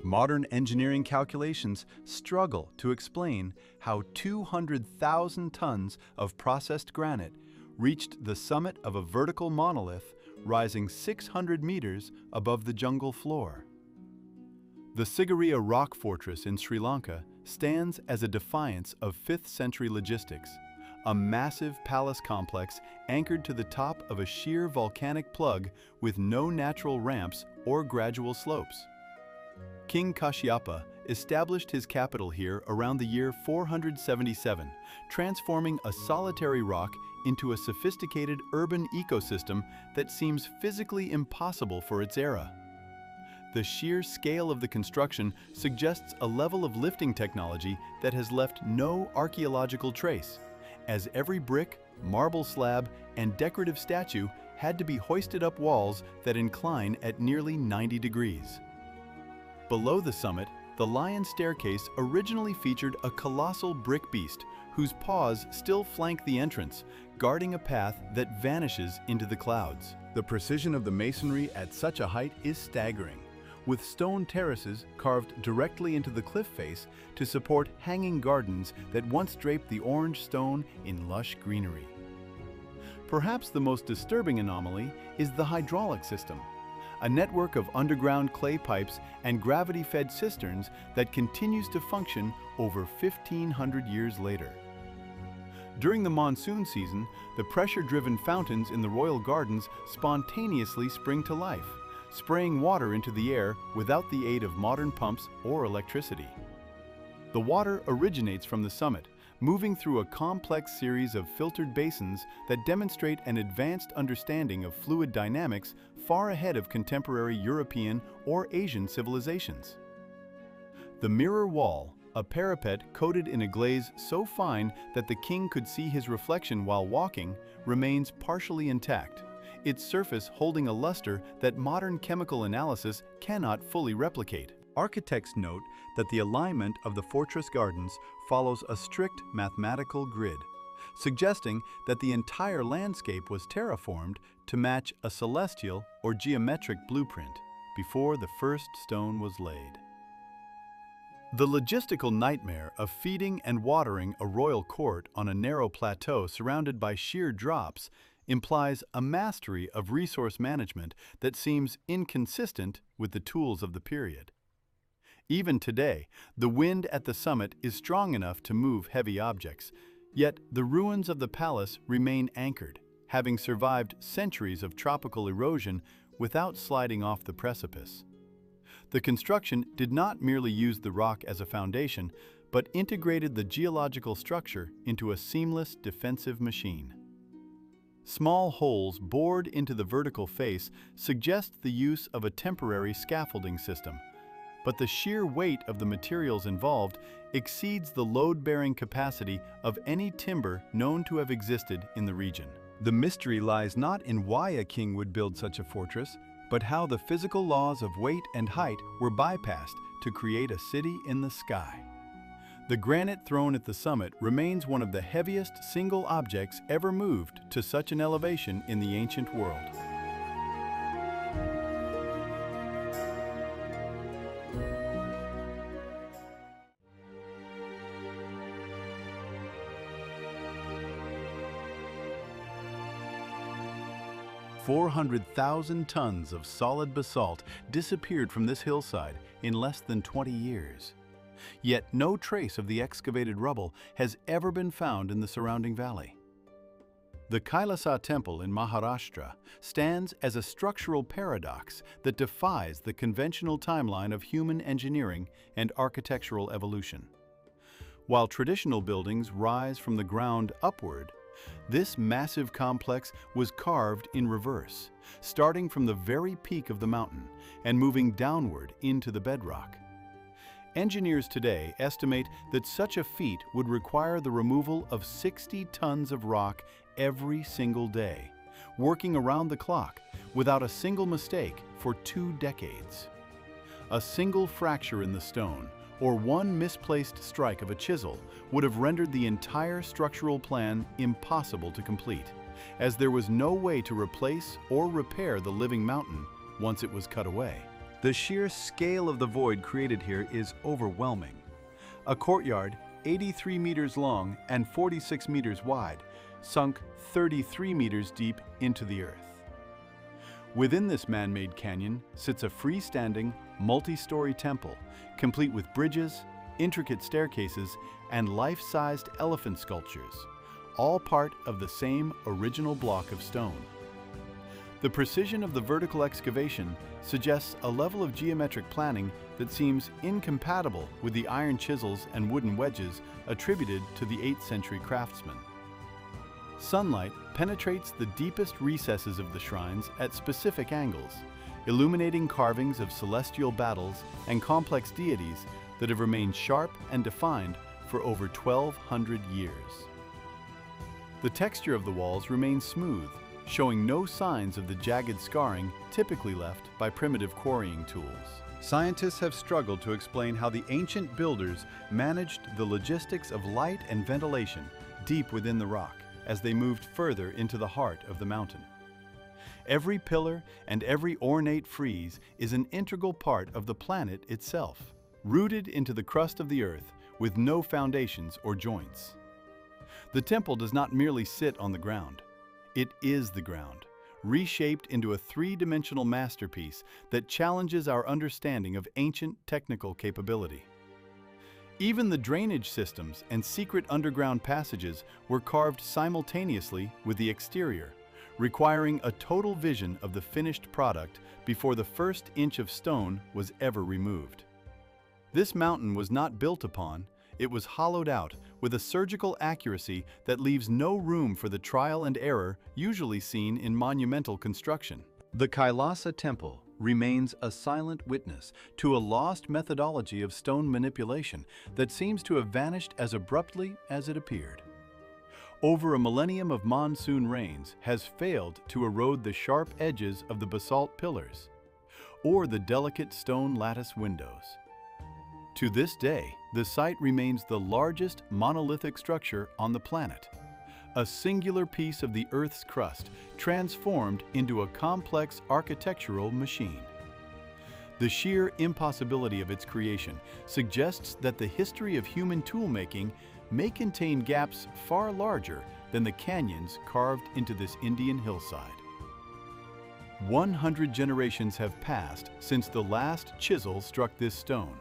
Modern engineering calculations struggle to explain how 200,000 tons of processed granite reached the summit of a vertical monolith rising 600 meters above the jungle floor. The Sigiriya rock fortress in Sri Lanka stands as a defiance of 5th century logistics, a massive palace complex anchored to the top of a sheer volcanic plug with no natural ramps or gradual slopes. King Kashyapa established his capital here around the year 477, transforming a solitary rock into a sophisticated urban ecosystem that seems physically impossible for its era. The sheer scale of the construction suggests a level of lifting technology that has left no archaeological trace, as every brick, marble slab, and decorative statue had to be hoisted up walls that incline at nearly 90 degrees. Below the summit, the Lion Staircase originally featured a colossal brick beast whose paws still flank the entrance, guarding a path that vanishes into the clouds. The precision of the masonry at such a height is staggering, with stone terraces carved directly into the cliff face to support hanging gardens that once draped the orange stone in lush greenery. Perhaps the most disturbing anomaly is the hydraulic system, a network of underground clay pipes and gravity-fed cisterns that continues to function over 1,500 years later. During the monsoon season, the pressure-driven fountains in the royal gardens spontaneously spring to life, spraying water into the air without the aid of modern pumps or electricity. The water originates from the summit, moving through a complex series of filtered basins that demonstrate an advanced understanding of fluid dynamics far ahead of contemporary European or Asian civilizations. The mirror wall, a parapet coated in a glaze so fine that the king could see his reflection while walking, remains partially intact, its surface holding a luster that modern chemical analysis cannot fully replicate. Architects note that the alignment of the fortress gardens follows a strict mathematical grid, suggesting that the entire landscape was terraformed to match a celestial or geometric blueprint before the first stone was laid. The logistical nightmare of feeding and watering a royal court on a narrow plateau surrounded by sheer drops implies a mastery of resource management that seems inconsistent with the tools of the period. Even today, the wind at the summit is strong enough to move heavy objects, yet the ruins of the palace remain anchored, having survived centuries of tropical erosion without sliding off the precipice. The construction did not merely use the rock as a foundation, but integrated the geological structure into a seamless defensive machine. Small holes bored into the vertical face suggest the use of a temporary scaffolding system, but the sheer weight of the materials involved exceeds the load-bearing capacity of any timber known to have existed in the region. The mystery lies not in why a king would build such a fortress, but how the physical laws of weight and height were bypassed to create a city in the sky. The granite throne at the summit remains one of the heaviest single objects ever moved to such an elevation in the ancient world. "400,000 tons of solid basalt disappeared from this hillside in less than 20 years. Yet no trace of the excavated rubble has ever been found in the surrounding valley. The Kailasa Temple in Maharashtra stands as a structural paradox that defies the conventional timeline of human engineering and architectural evolution. While traditional buildings rise from the ground upward, this massive complex was carved in reverse, starting from the very peak of the mountain and moving downward into the bedrock. Engineers today estimate that such a feat would require the removal of 60 tons of rock every single day, working around the clock without a single mistake for 2 decades. A single fracture in the stone or one misplaced strike of a chisel would have rendered the entire structural plan impossible to complete, as there was no way to replace or repair the living mountain once it was cut away. The sheer scale of the void created here is overwhelming. A courtyard 83 meters long and 46 meters wide, sunk 33 meters deep into the earth. Within this man-made canyon sits a freestanding, multi-story temple, complete with bridges, intricate staircases, and life-sized elephant sculptures, all part of the same original block of stone. The precision of the vertical excavation suggests a level of geometric planning that seems incompatible with the iron chisels and wooden wedges attributed to the 8th century craftsmen. Sunlight penetrates the deepest recesses of the shrines at specific angles, illuminating carvings of celestial battles and complex deities that have remained sharp and defined for over 1,200 years. The texture of the walls remains smooth, showing no signs of the jagged scarring typically left by primitive quarrying tools. Scientists have struggled to explain how the ancient builders managed the logistics of light and ventilation deep within the rock as they moved further into the heart of the mountain. Every pillar and every ornate frieze is an integral part of the planet itself, rooted into the crust of the earth with no foundations or joints. The temple does not merely sit on the ground. It is the ground, reshaped into a three-dimensional masterpiece that challenges our understanding of ancient technical capability. Even the drainage systems and secret underground passages were carved simultaneously with the exterior, requiring a total vision of the finished product before the first inch of stone was ever removed. This mountain was not built upon, it was hollowed out with a surgical accuracy that leaves no room for the trial and error usually seen in monumental construction. The Kailasa Temple remains a silent witness to a lost methodology of stone manipulation that seems to have vanished as abruptly as it appeared. Over a millennium of monsoon rains has failed to erode the sharp edges of the basalt pillars or the delicate stone lattice windows. To this day, the site remains the largest monolithic structure on the planet, a singular piece of the Earth's crust transformed into a complex architectural machine. The sheer impossibility of its creation suggests that the history of human toolmaking may contain gaps far larger than the canyons carved into this Indian hillside. 100 generations have passed since the last chisel struck this stone.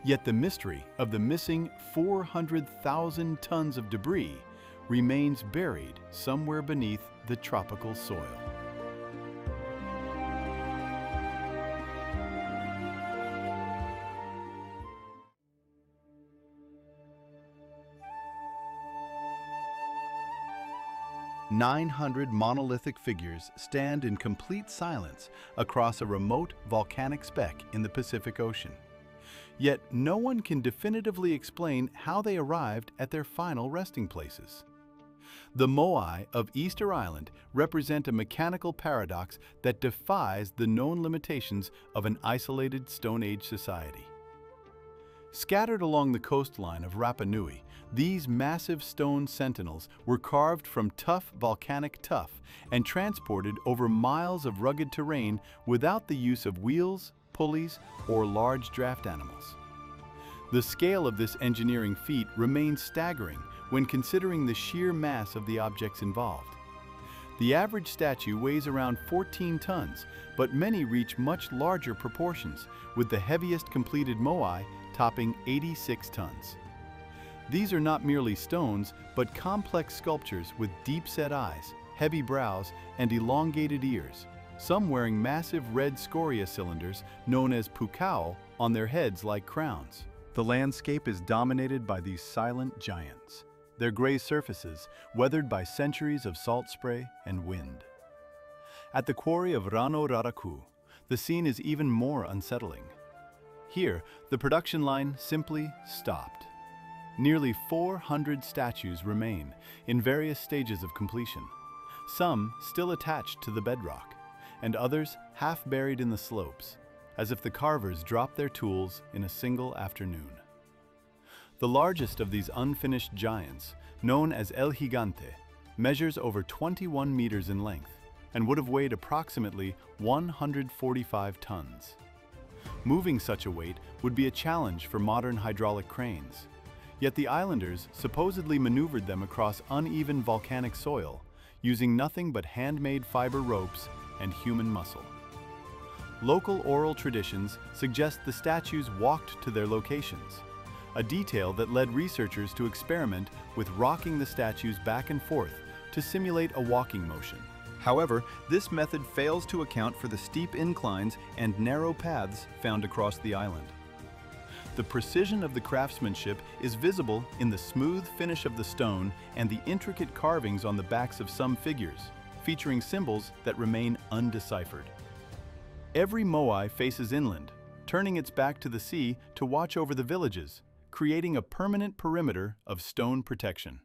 Yet the mystery of the missing 400,000 tons of debris remains buried somewhere beneath the tropical soil. "900 monolithic figures stand in complete silence across a remote volcanic speck in the Pacific Ocean. Yet no one can definitively explain how they arrived at their final resting places. The Moai of Easter Island represent a mechanical paradox that defies the known limitations of an isolated Stone Age society. Scattered along the coastline of Rapa Nui, these massive stone sentinels were carved from tough volcanic tuff and transported over miles of rugged terrain without the use of wheels, pulleys, or large draft animals. The scale of this engineering feat remains staggering when considering the sheer mass of the objects involved. The average statue weighs around 14 tons, but many reach much larger proportions, with the heaviest completed moai topping 86 tons. These are not merely stones, but complex sculptures with deep-set eyes, heavy brows, and elongated ears, some wearing massive red scoria cylinders known as pukao on their heads like crowns. The landscape is dominated by these silent giants, their gray surfaces weathered by centuries of salt spray and wind. At the quarry of Rano Raraku, the scene is even more unsettling. Here, the production line simply stopped. Nearly 400 statues remain in various stages of completion, some still attached to the bedrock, and others half buried in the slopes, as if the carvers dropped their tools in a single afternoon. The largest of these unfinished giants, known as El Gigante, measures over 21 meters in length and would have weighed approximately 145 tons. Moving such a weight would be a challenge for modern hydraulic cranes, yet the islanders supposedly maneuvered them across uneven volcanic soil, using nothing but handmade fiber ropes and human muscle. Local oral traditions suggest the statues walked to their locations, a detail that led researchers to experiment with rocking the statues back and forth to simulate a walking motion. However, this method fails to account for the steep inclines and narrow paths found across the island. The precision of the craftsmanship is visible in the smooth finish of the stone and the intricate carvings on the backs of some figures, featuring symbols that remain undeciphered. Every moai faces inland, turning its back to the sea to watch over the villages, creating a permanent perimeter of stone protection.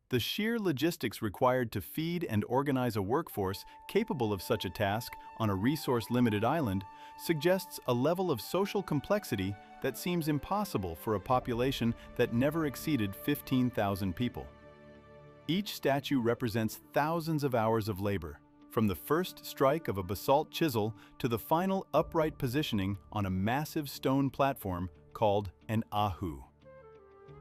The sheer logistics required to feed and organize a workforce capable of such a task on a resource-limited island suggests a level of social complexity that seems impossible for a population that never exceeded 15,000 people. Each statue represents thousands of hours of labor, from the first strike of a basalt chisel to the final upright positioning on a massive stone platform called an ahu.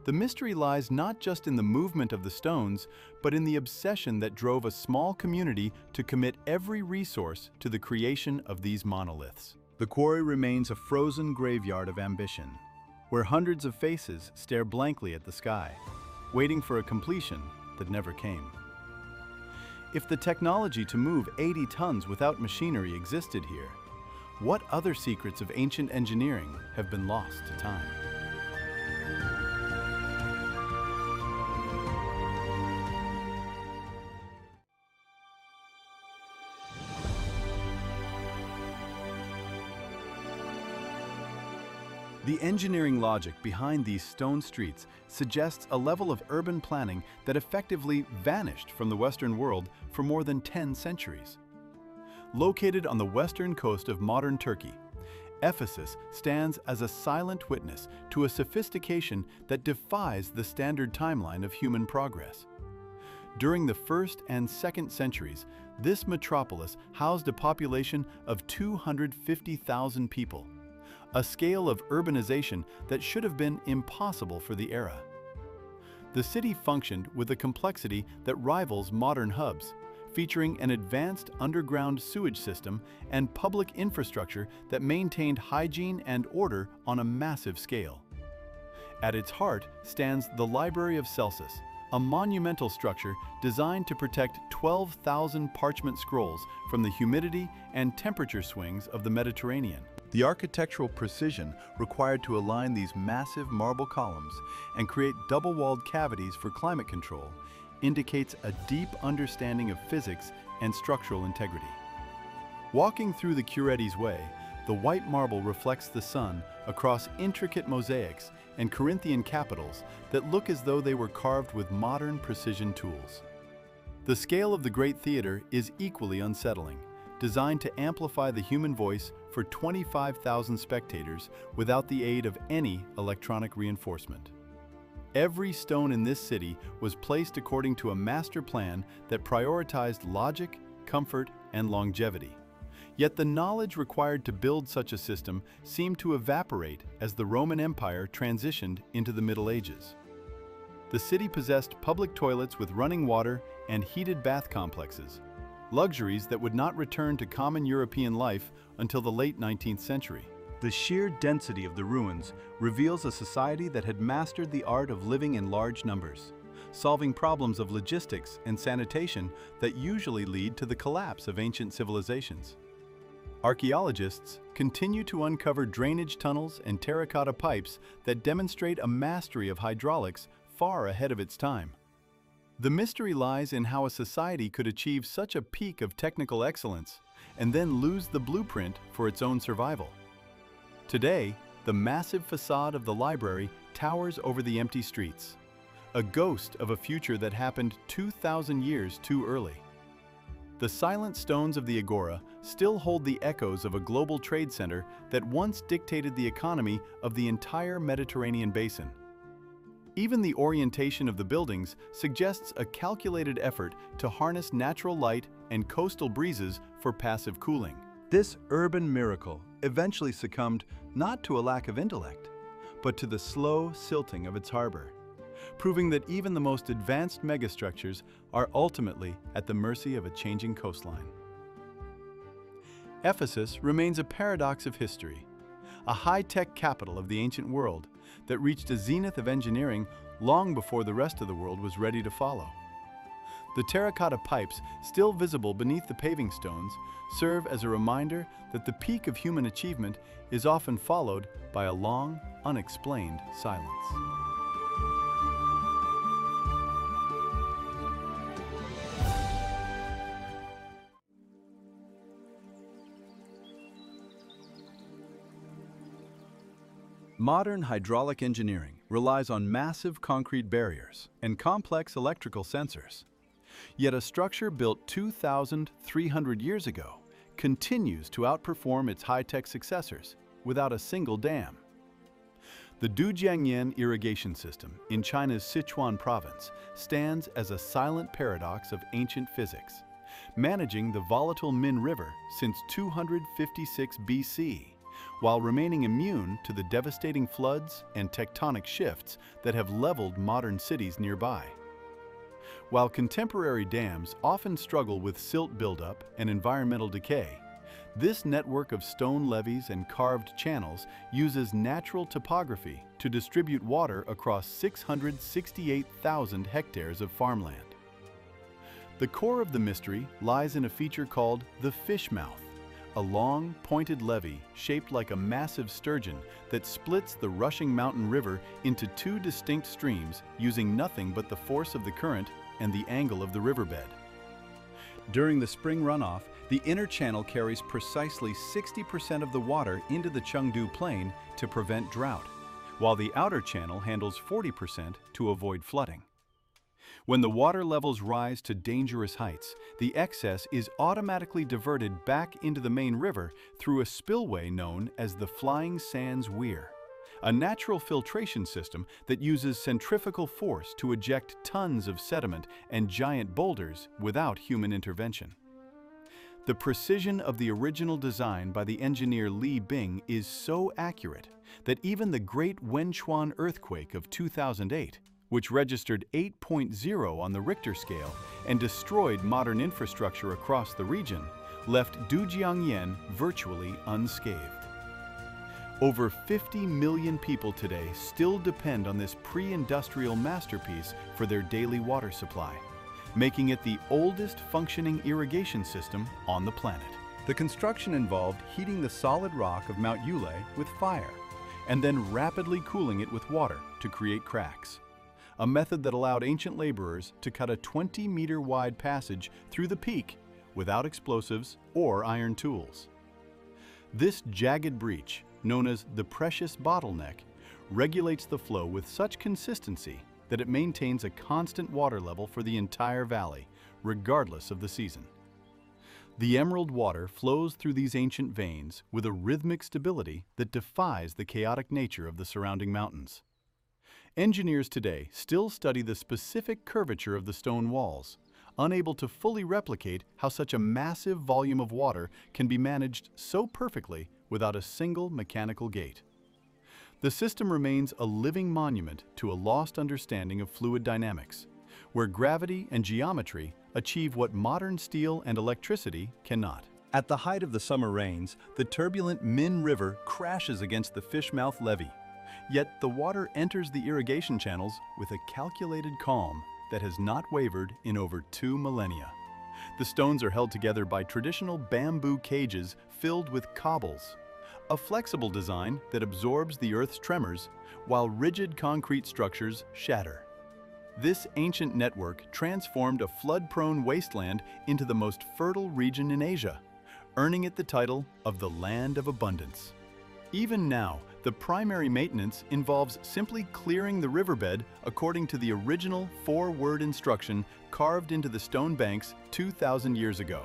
The mystery lies not just in the movement of the stones, but in the obsession that drove a small community to commit every resource to the creation of these monoliths. The quarry remains a frozen graveyard of ambition, where hundreds of faces stare blankly at the sky, waiting for a completion that never came. If the technology to move 80 tons without machinery existed here, what other secrets of ancient engineering have been lost to time? The engineering logic behind these stone streets suggests a level of urban planning that effectively vanished from the Western world for more than 10 centuries. Located on the western coast of modern Turkey, Ephesus stands as a silent witness to a sophistication that defies the standard timeline of human progress. During the 1st and 2nd centuries, this metropolis housed a population of 250,000 people, a scale of urbanization that should have been impossible for the era. The city functioned with a complexity that rivals modern hubs, featuring an advanced underground sewage system and public infrastructure that maintained hygiene and order on a massive scale. At its heart stands the Library of Celsus, a monumental structure designed to protect 12,000 parchment scrolls from the humidity and temperature swings of the Mediterranean. The architectural precision required to align these massive marble columns and create double-walled cavities for climate control indicates a deep understanding of physics and structural integrity. Walking through the Curides Way, the white marble reflects the sun across intricate mosaics and Corinthian capitals that look as though they were carved with modern precision tools. The scale of the Great Theater is equally unsettling, designed to amplify the human voice for 25,000 spectators without the aid of any electronic reinforcement. Every stone in this city was placed according to a master plan that prioritized logic, comfort, and longevity. Yet the knowledge required to build such a system seemed to evaporate as the Roman Empire transitioned into the Middle Ages. The city possessed public toilets with running water and heated bath complexes, luxuries that would not return to common European life until the late 19th century. The sheer density of the ruins reveals a society that had mastered the art of living in large numbers, solving problems of logistics and sanitation that usually lead to the collapse of ancient civilizations. Archaeologists continue to uncover drainage tunnels and terracotta pipes that demonstrate a mastery of hydraulics far ahead of its time. The mystery lies in how a society could achieve such a peak of technical excellence and then lose the blueprint for its own survival. Today, the massive facade of the library towers over the empty streets, a ghost of a future that happened 2,000 years too early. The silent stones of the Agora still hold the echoes of a global trade center that once dictated the economy of the entire Mediterranean basin. Even the orientation of the buildings suggests a calculated effort to harness natural light and coastal breezes for passive cooling. This urban miracle eventually succumbed not to a lack of intellect, but to the slow silting of its harbor, proving that even the most advanced megastructures are ultimately at the mercy of a changing coastline. Ephesus remains a paradox of history, a high-tech capital of the ancient world that reached a zenith of engineering long before the rest of the world was ready to follow. The terracotta pipes, still visible beneath the paving stones, serve as a reminder that the peak of human achievement is often followed by a long, unexplained silence. Modern hydraulic engineering relies on massive concrete barriers and complex electrical sensors. Yet a structure built 2,300 years ago continues to outperform its high-tech successors without a single dam. The Dujiangyan irrigation system in China's Sichuan province stands as a silent paradox of ancient physics, managing the volatile Min River since 256 BC, while remaining immune to the devastating floods and tectonic shifts that have leveled modern cities nearby. While contemporary dams often struggle with silt buildup and environmental decay, this network of stone levees and carved channels uses natural topography to distribute water across 668,000 hectares of farmland. The core of the mystery lies in a feature called the fish mouth, a long, pointed levee shaped like a massive sturgeon that splits the rushing mountain river into two distinct streams using nothing but the force of the current and the angle of the riverbed. During the spring runoff, the inner channel carries precisely 60% of the water into the Chengdu Plain to prevent drought, while the outer channel handles 40% to avoid flooding. When the water levels rise to dangerous heights, the excess is automatically diverted back into the main river through a spillway known as the Flying Sands Weir, a natural filtration system that uses centrifugal force to eject tons of sediment and giant boulders without human intervention. The precision of the original design by the engineer Li Bing is so accurate that even the Great Wenchuan earthquake of 2008, which registered 8.0 on the Richter scale and destroyed modern infrastructure across the region, left Dujiangyan virtually unscathed. Over 50 million people today still depend on this pre-industrial masterpiece for their daily water supply, making it the oldest functioning irrigation system on the planet. The construction involved heating the solid rock of Mount Yule with fire, and then rapidly cooling it with water to create cracks, a method that allowed ancient laborers to cut a 20-meter-wide passage through the peak without explosives or iron tools. This jagged breach, known as the precious bottleneck, regulates the flow with such consistency that it maintains a constant water level for the entire valley, regardless of the season. The emerald water flows through these ancient veins with a rhythmic stability that defies the chaotic nature of the surrounding mountains. Engineers today still study the specific curvature of the stone walls, unable to fully replicate how such a massive volume of water can be managed so perfectly without a single mechanical gate. The system remains a living monument to a lost understanding of fluid dynamics, where gravity and geometry achieve what modern steel and electricity cannot. At the height of the summer rains, the turbulent Min River crashes against the Fishmouth levee. Yet the water enters the irrigation channels with a calculated calm that has not wavered in over 2 millennia. The stones are held together by traditional bamboo cages filled with cobbles, a flexible design that absorbs the Earth's tremors while rigid concrete structures shatter. This ancient network transformed a flood-prone wasteland into the most fertile region in Asia, earning it the title of the Land of Abundance. Even now, the primary maintenance involves simply clearing the riverbed according to the original 4-word instruction carved into the stone banks 2,000 years ago.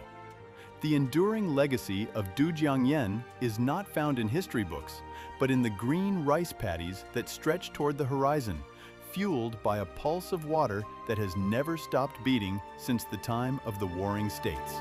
The enduring legacy of Dujiangyan is not found in history books, but in the green rice paddies that stretch toward the horizon, fueled by a pulse of water that has never stopped beating since the time of the Warring States.